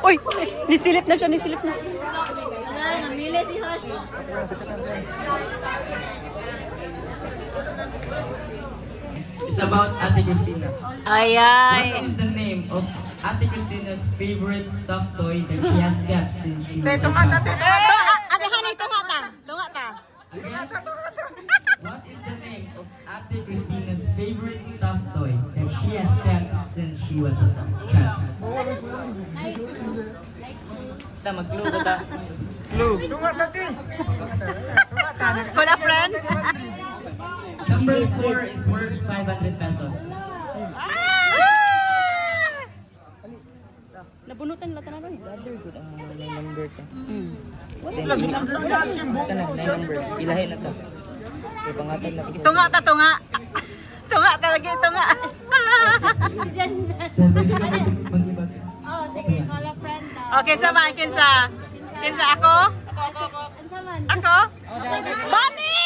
Uy! Nisilip na siya. Namili si Hosh. It's about Ate Christina. Ay. What is the name of Ate Christina's favorite stuffed toy that she has kept since she was a child? Ate Hanay, tunga ta. What is the name of Ate Christina's favorite stuffed toy that she has kept since she was a child? Mag-clue ko ta. Clue. Tunga tati. Wala friend? Number 4 is worth 500 pesos. Nabunutan lang tanong. Number ta. Ilahin na to. Tunga talaga. So, pwede ka mag-ibag. Sige, call a friend na. Okay, kinsa man, kinsa? Kinsa ako? Ako? Bani!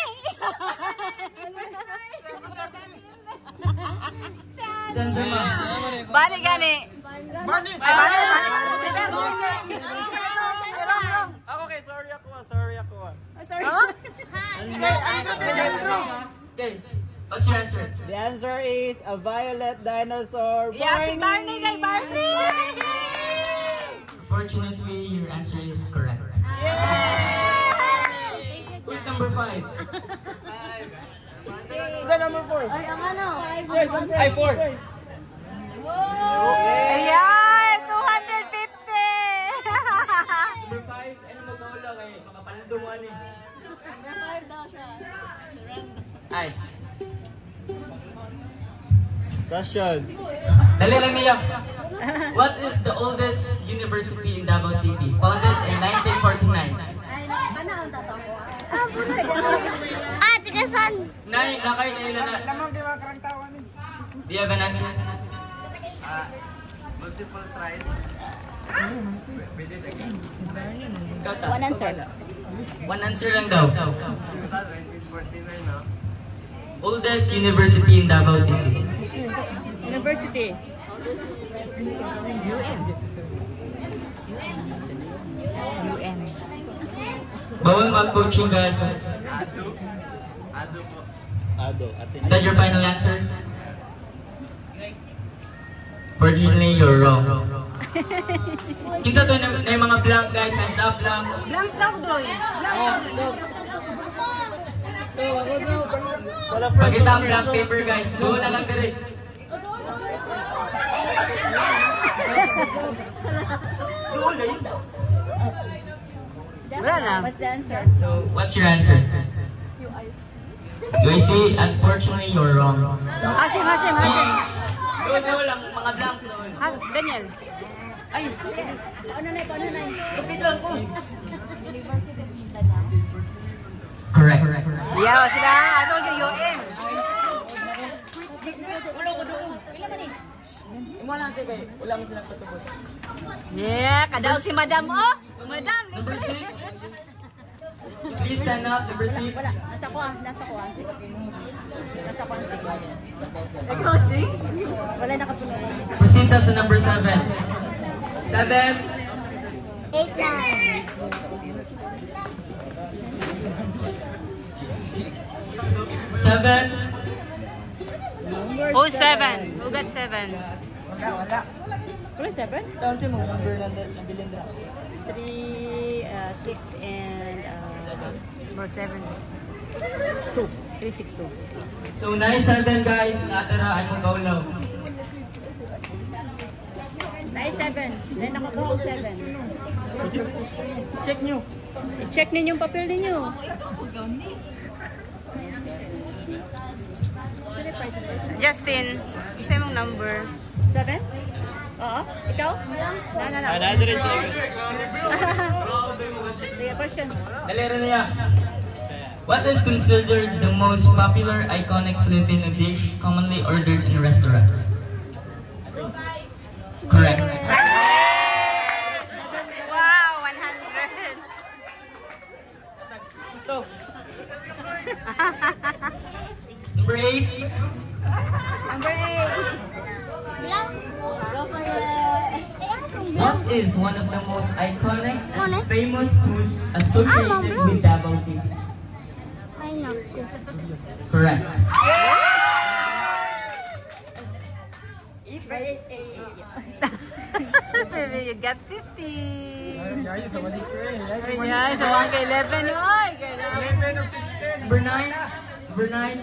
Bani gani. Bani. Ako kay sorry ako. Sorry. Okay, what's your answer? The answer is a violet dinosaur. Yeah, si Barney kay Barney! Fortunately, your answer is correct. Who's number 5? Who's number 4? Ay, ang ano? Ay, 4. Ayan, 250! Number 5, ano magkawala kayo? Makapalanduman eh. Number 5 daw siya. Ay. Question. Dali lang niya. What is the oldest university in Davao City? Founded in 1949. Tigasan. Nay, lakay na ilan na. Lamang di mga karantawan. Do you have an answer? Multiple tries. One answer. One answer lang daw. 1949 no? Oldest university in Davao City. University. UN. Bawal mag-coaching guys. Ado. Is that your final answer? Fortunately, you're wrong. Kinsa to na yung mga blank guys, hands up lang. Blank boy. Pagkita ang blank paper guys, doon na lang dali. Doon na yun. Wala na. What's the answer? So, what's your answer? UIC, unfortunately, you're wrong. Hashim. Doon na lang, mga blank doon. Daniel. Ay! Paano na? Kapitan ko. University of Mindanao. Correct. Yeah, sila. Ano yung UN? Wala ko doon. Wala lang tayo wala mo silang patubos. Yeah, kadaog si Madam. Oh! Madam! Number 6. Please stand up, number 6. Wala, nasa ko. Nasa ko. Ikaw 6? Wala nakapunod. Proceed sa number 7. 7. 8 lang. 7. Oh, 7. Who got 7? Wala. Wala 7? Down si mo, number nabilin na. 3, 6, and More 7. 2. 3, 6, 2. So, 9, 7 guys. Natara, anong kaulaw? 9, 7. Then nakagawa 7. Check nyo. I-check ninyo yung papel ninyo. Justin, isa mong number. 7? Oo. Ikaw? No. Another is Sige, question. Dalera niya. What is considered the most popular iconic Filipino dish commonly ordered in restaurants? Correct. Wow, 100. Number 8. Number 8. Go for it. What is one of the most iconic and famous foods associated with Davao City? Correct. You got 50. Ay, sa balik ko eh. Ayan, so 1 kay 11. Oy, 11 of 16. Number 9. Number 9.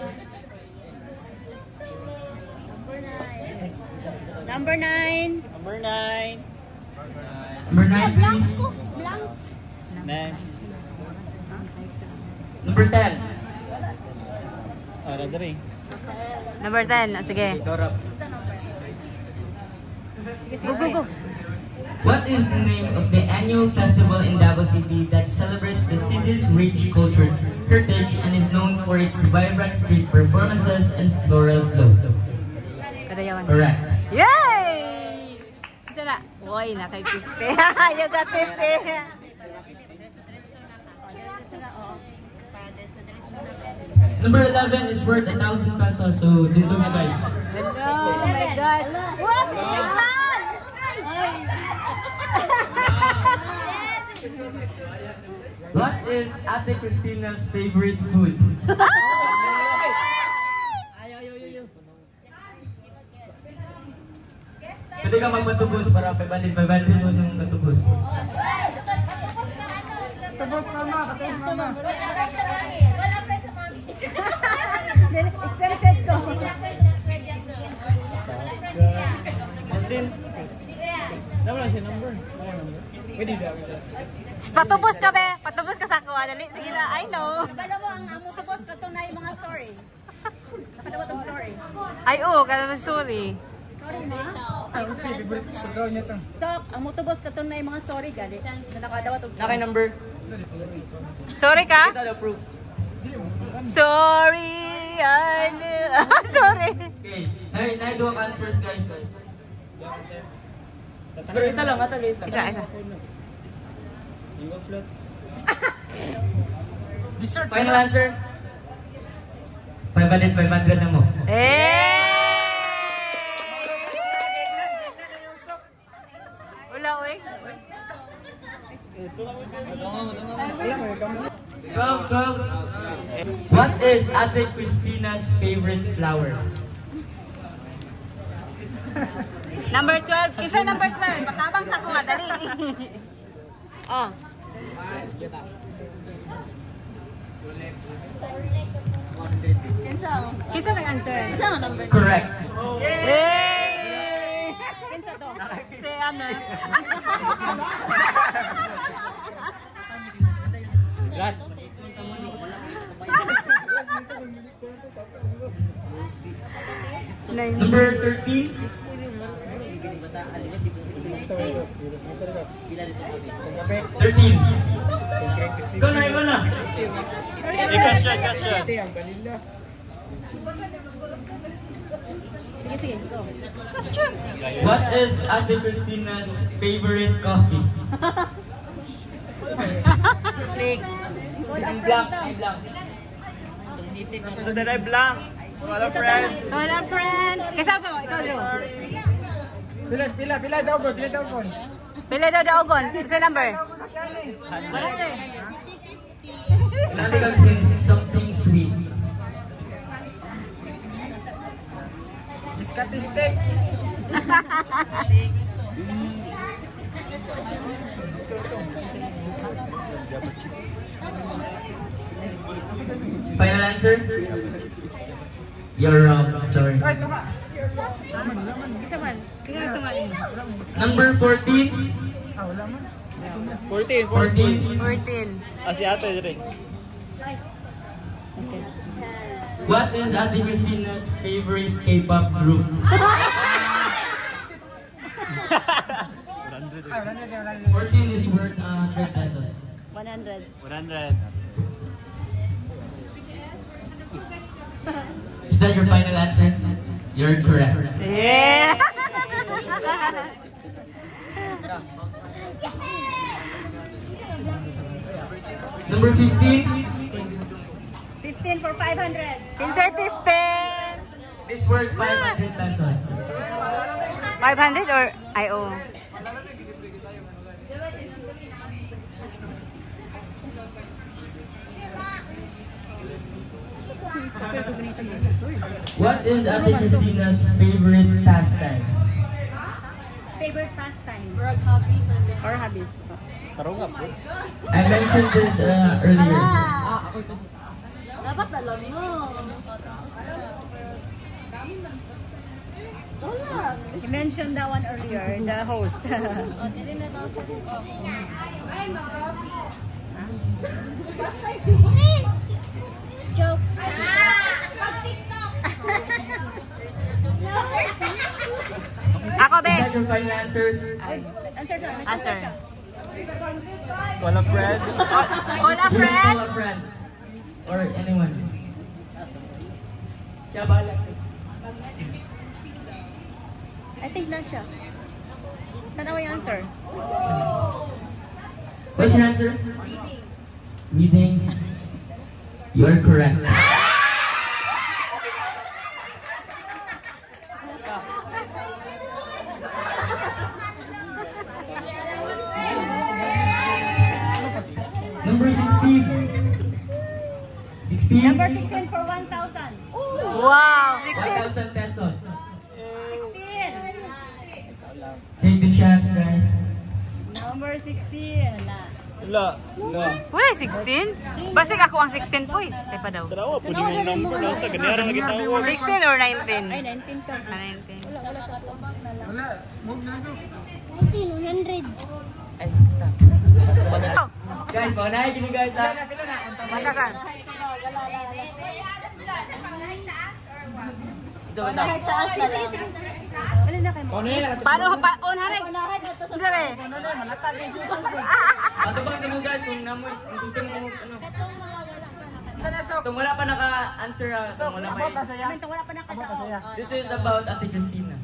Number 9. Number 9. Number 9, please. Next. Number 10. Another eh. Number 10. Sige. Go. What is the name of the annual festival in Davao City that celebrates the city's rich culture, heritage, and is known for its vibrant street performances and floral floats? Kadayawan. Correct. Yay! Isa na. 1, Oy, na kay 50. You got 50. Number 11 is worth 1,000 pesos, so dito na guys. Hello, oh my gosh. Wow, si Tingnan! What is Ate Christina's favorite food? Pwede ka magmatubos para 500 mo sa matubos. Tubos mama, katubos mama. Excited ko. Justin. Dapat lang siya number. Pwede daw. Patubos ka be. Patubos ka sa ako. Dali, sige na. I know. Nakadala mo ang tubos katunay mga sorry. Nakadala mo sorry. Ay, oo. Kada sorry. Sorry ma. Ay, sige, favorite daw niya to. So, ang mutubos katunay mga sorry gali. Nakadawa to. Nakay number. Sorry ka? Kita the proof. Sorry. I knew. Sorry. Okay. Nay duha answers guys. Pero isa lang, ata isa. Isa. Dessert. Final answer. 500 na mo. Wala, oy. What is Ate Christina's favorite flower? Number 12. Kisa number 12. Matabang sa ako madali. Oh. Kisa nag-answer. Kisa ang number. Correct. Yay! Kinsa to? Si ano? Lat. Number 13. 13. Go na. Cash shot. Sige, go. What is Ate Christina's favorite coffee? I'm blank. Sa Daray Blanc. Wala friend. Wala friend. Kisa ko, ikaw do. Pila daw god. Pila daw daogon. Sa number? Something sweet. Iskat steak. Final answer? You're wrong. Sorry. Ay, tama. Isa man. Tingnan ito man. Number 14. Ah, wala man. 14. Si ate dire. What is Ate Christina's favorite K-pop group? 14 is worth 100 pesos. 100. Is that your final answer? You're correct. Yeah. Number 15. 15 for 500. Kinsay 15. Is worth 500 pesos. 500 or I.O. What is Ate Christina's favorite pastime? Favorite pastime? Or hobbies? Tarunga po. I mentioned this earlier. Dapat alam mo. You mentioned that one earlier, the host. Joke. Ako, be. Is that your final answer? Answer. Wala friend. Wala You can friend. call a friend. Or anyone. Siya bala. I think na siya. Tanaw yung answer. What's your answer? Reading. You're correct. Number 16. 16. Number 16 for 1,000. Wow! 1,000 pesos. 16. Take the chance, guys. Number 16. Wala. Wala 16? Basig ako ang 16 po eh. Kaya pa daw. Tanawa po din yung number daw sa ganyan ang gitawa. 16 or 19? Ay, 19 ka. 19. Wala sa tubang na lang. Wala. Huwag na ito. 100. Guys, paunahin gini guys ha. Mata ka. Unahin taas na lang. Alin na kayo mo? Paano pa? Unahin. Dere. Patubang mo guys kung namoy. Kung gusto mo ano. Kung wala pa naka-answer ha. Kung wala pa Wala pa nakadaan. This is about Ate Christina.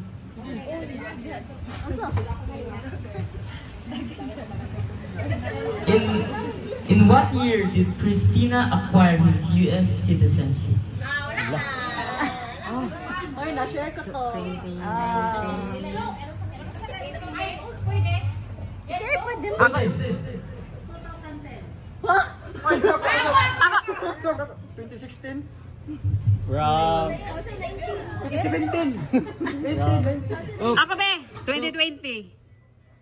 In what year did Christina acquire his U.S. citizenship? Ay, na-share ko to. Okay, pwede mo. Ako. 2016? Wow. 2017. 2019. Ako be, 2020.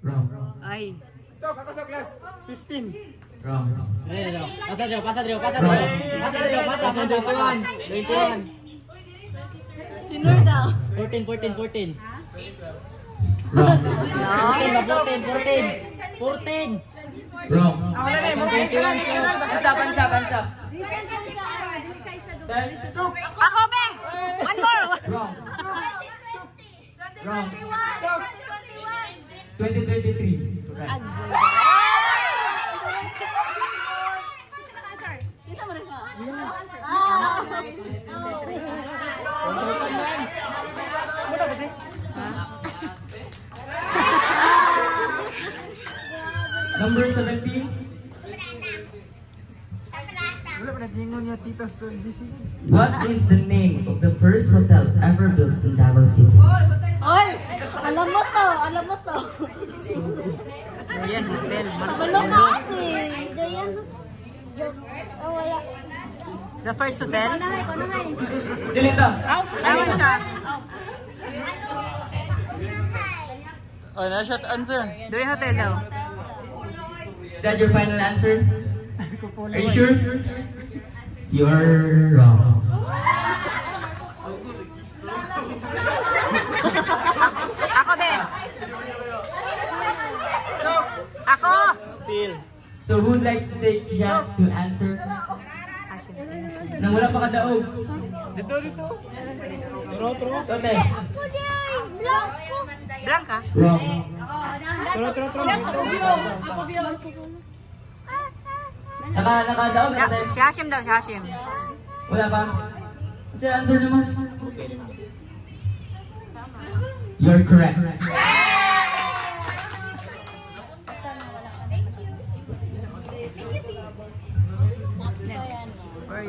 Wrong. Ay. So, kakasa class 15. Wrong. Pasa Drio. 21. Sinur daw. 14. Wrong. 14. Wrong. Bansa. Ako be! One more! Wrong. Wrong. 2023. Correct. Kita mo rin ka. Number 17. Wala pa nagingon niya tita sa GC. What is the name of the first hotel ever built in Davao City? Oy! Alam mo to. Ayan, hotel. Malo kasi. Wala. The first hotel? Dilita. Tama siya. Oh, na-shot answer. Doon yung hotel daw. Is that your final answer? Are you sure? You're wrong. Ako din. Ako! Still. So who would like to take chance to answer? Nang wala pa kadaog. Dito. Tro. Okay. Blanca? Wrong. Tro. Nakadaog na tayo. Si Hashim daw, si Hashim. Wala pa? What's your answer naman? You're correct.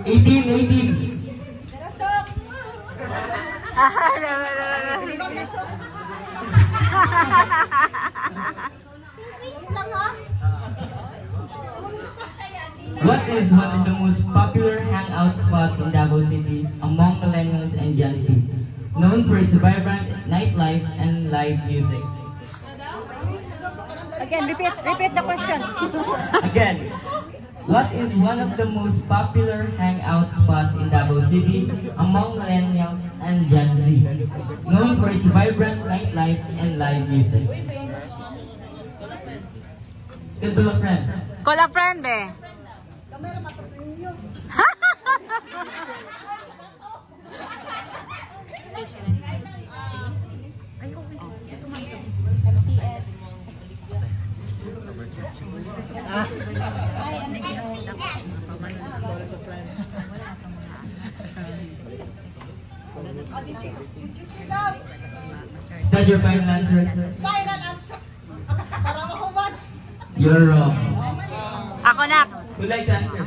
18. What is one of the most popular hangout spots in Davao City among millennials and Gen Z, known for its vibrant nightlife and live music? Again, repeat the question. Again, what is one of the most popular hangout spots in Davao City among millennials and Gen Z, known for its vibrant nightlife and live music? Good to a friend. Call a friend, be. Is that your final answer? Final answer. Para mahubad. You're wrong. Ako na. Who like to answer?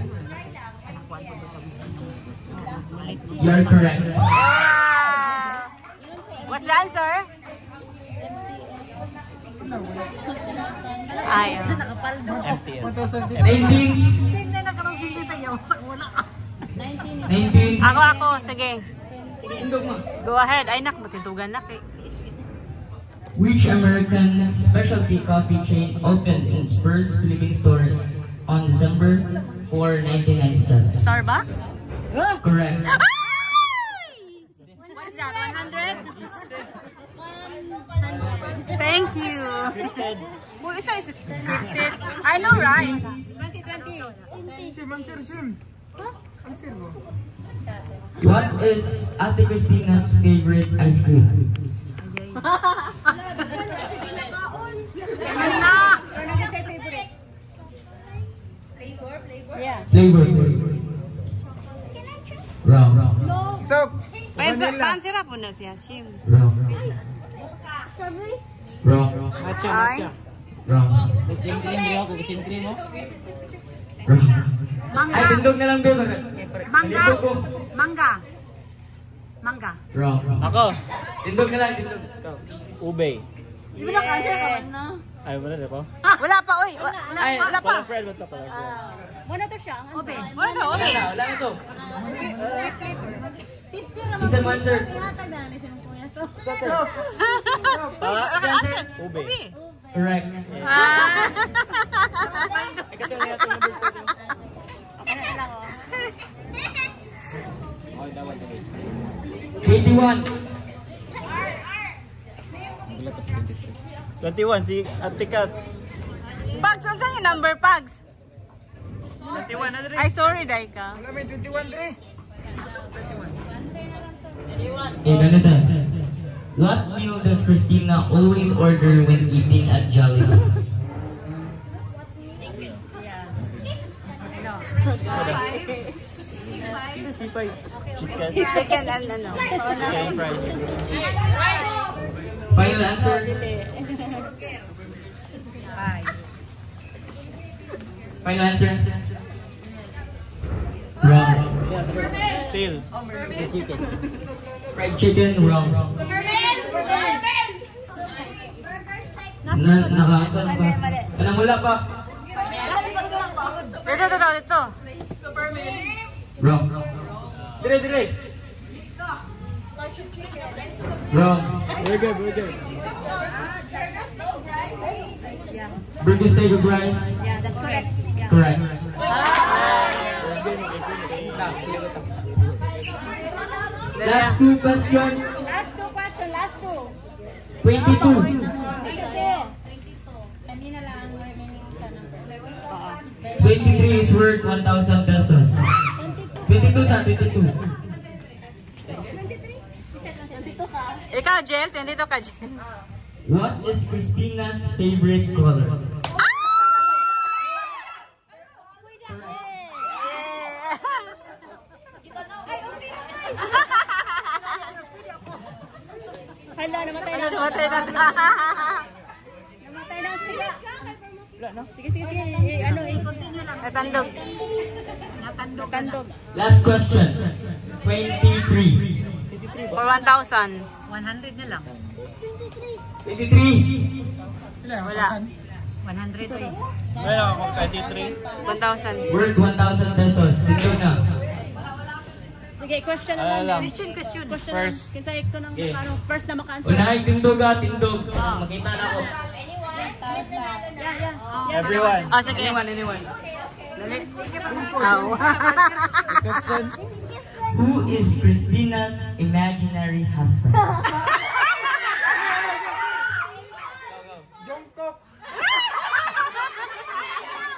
You're correct. What's the answer? Ayaw. Ako. Sige. Go ahead. Ay, nak. Matitugan na kay. Which American specialty coffee chain opened its first Philippine store on December 4, 1997? Starbucks? Correct. What is that? 100? Thank you. Well, it's scripted. I know, right? 2020. What is Ate Christina's favorite ice cream? Flavor. Wrong. No. Pansira po na siya, Shim. Wrong. Strawberry? Wrong. Ay. Wrong. Wrong. Mangga. Ay, tindog na lang, Bill. Mangga. Wrong. Ako. Tindog na lang, tindog. Ube. Di ba naka-answer ka man na? Ay, wala na ko. Wala pa, oy. Wala pa. Pala friend mo to pala. Muna to siya. Obe. Wala to, obe. Wala na to. 50 naman. Isa man, sir. Ihatag na natin sa kuya. So, Answer. Ube. Correct. Ikaw na yung number 2. ako na sila ko. Okay, dapat na 81. 21, si Ate Kat. Pags, saan yung number, Pags? 21 na rin. Ay, sorry, Daika. Wala may 21 rin. Okay, ganito. What meal does Christina always order when eating at Jollibee? Chicken and ano. Chicken fries. Final answer? Final answer? Wrong. Still. Fried chicken, wrong. Naka-answer pa. Anong wala pa? Dito. Wrong. Dire. Wrong. Burger. Burger steak of rice? Yeah, that's correct. Yeah. Correct. Last two questions. Last two. 22. Kanina lang ang remaining sa number. 23 is worth 1,000 pesos. 22 sa 22. Ikaw, Jel. 22 ka, Jel. What is Christina's favorite color? Hala, namatay na. Namatay na. Namatay na sila. Sige. I-continue lang. Natandog. Last question. 23. For 1,000. 100 na lang. 23. Wala. 100 eh. Wala ako, 23. 1,000. Worth 1,000 pesos. Ito na. Sige, question Ano naman. lang. Question. First. Kasi ito nang Okay. first na maka-answer. Unahin tindog. Makita na ako. Yeah. Everyone. Oh, sige. Anyone. Ow. Question. Who is Christina's imaginary husband? Jungkook.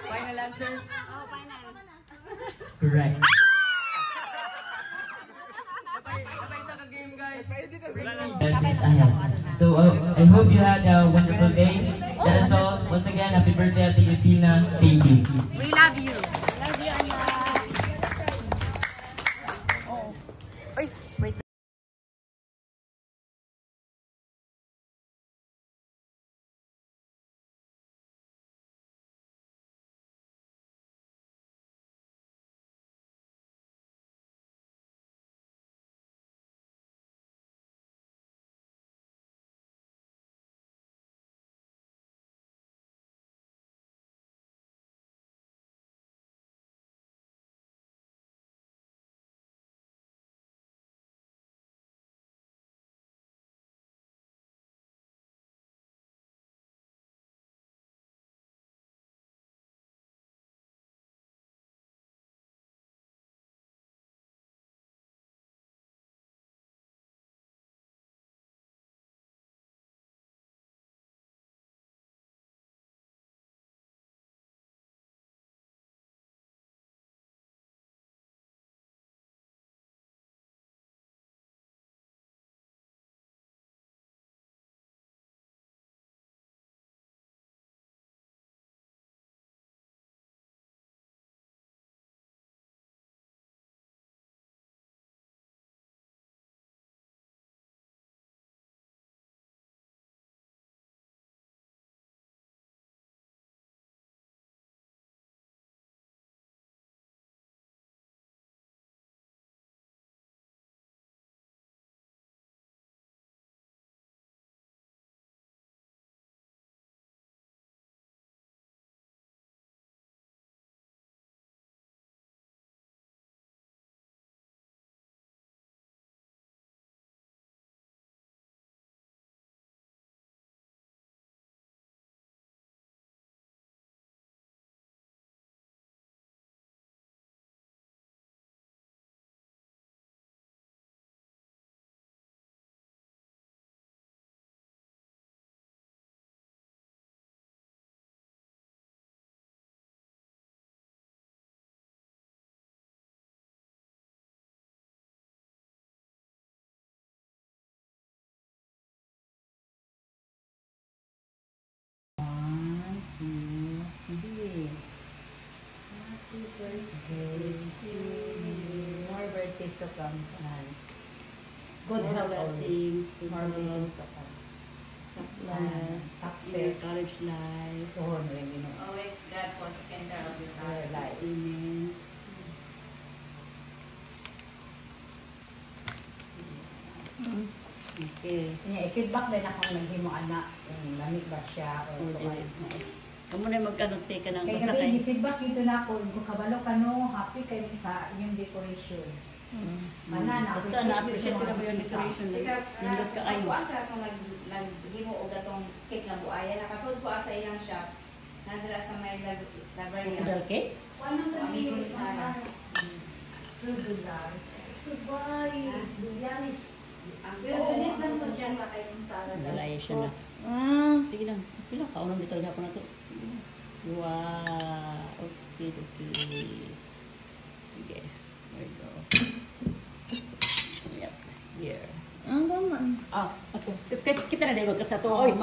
Final answer? Correct. That is ahead. So I hope you had a wonderful day. That is all. Once again, happy birthday, Ate Christina. Thank you. We love you. Good health, blessings, more blessings ka pa. Success. Encourage life. Always God for the center of your life. Amen. Okay. I-feedback din akong naghimo anak. Lamig ba siya o kamu na magkanunti ka ng kaya basta gabi, i-feedback ito na ako. Kung kabalo ka no, happy kayo sa yung decoration. Basta na-appreciate ko na mo yung decoration. Nindot ka kayo. Ako ka kung naghimo o gatong cake na buaya. Nakatod ko sa ilang shop. Nadala sa may labarya. Udal cake? Anong amigo ni Sara? Rudularis. Goodbye. Dularis. Donate lang ko siya sa kayong Sara. Malaya siya na. Sige lang. Pila ka unang dito ako na to. Wow. Okay. Okay. There we go. Yep. Here. Ang tama. Ako. Kita na din magkat sa to. Oy,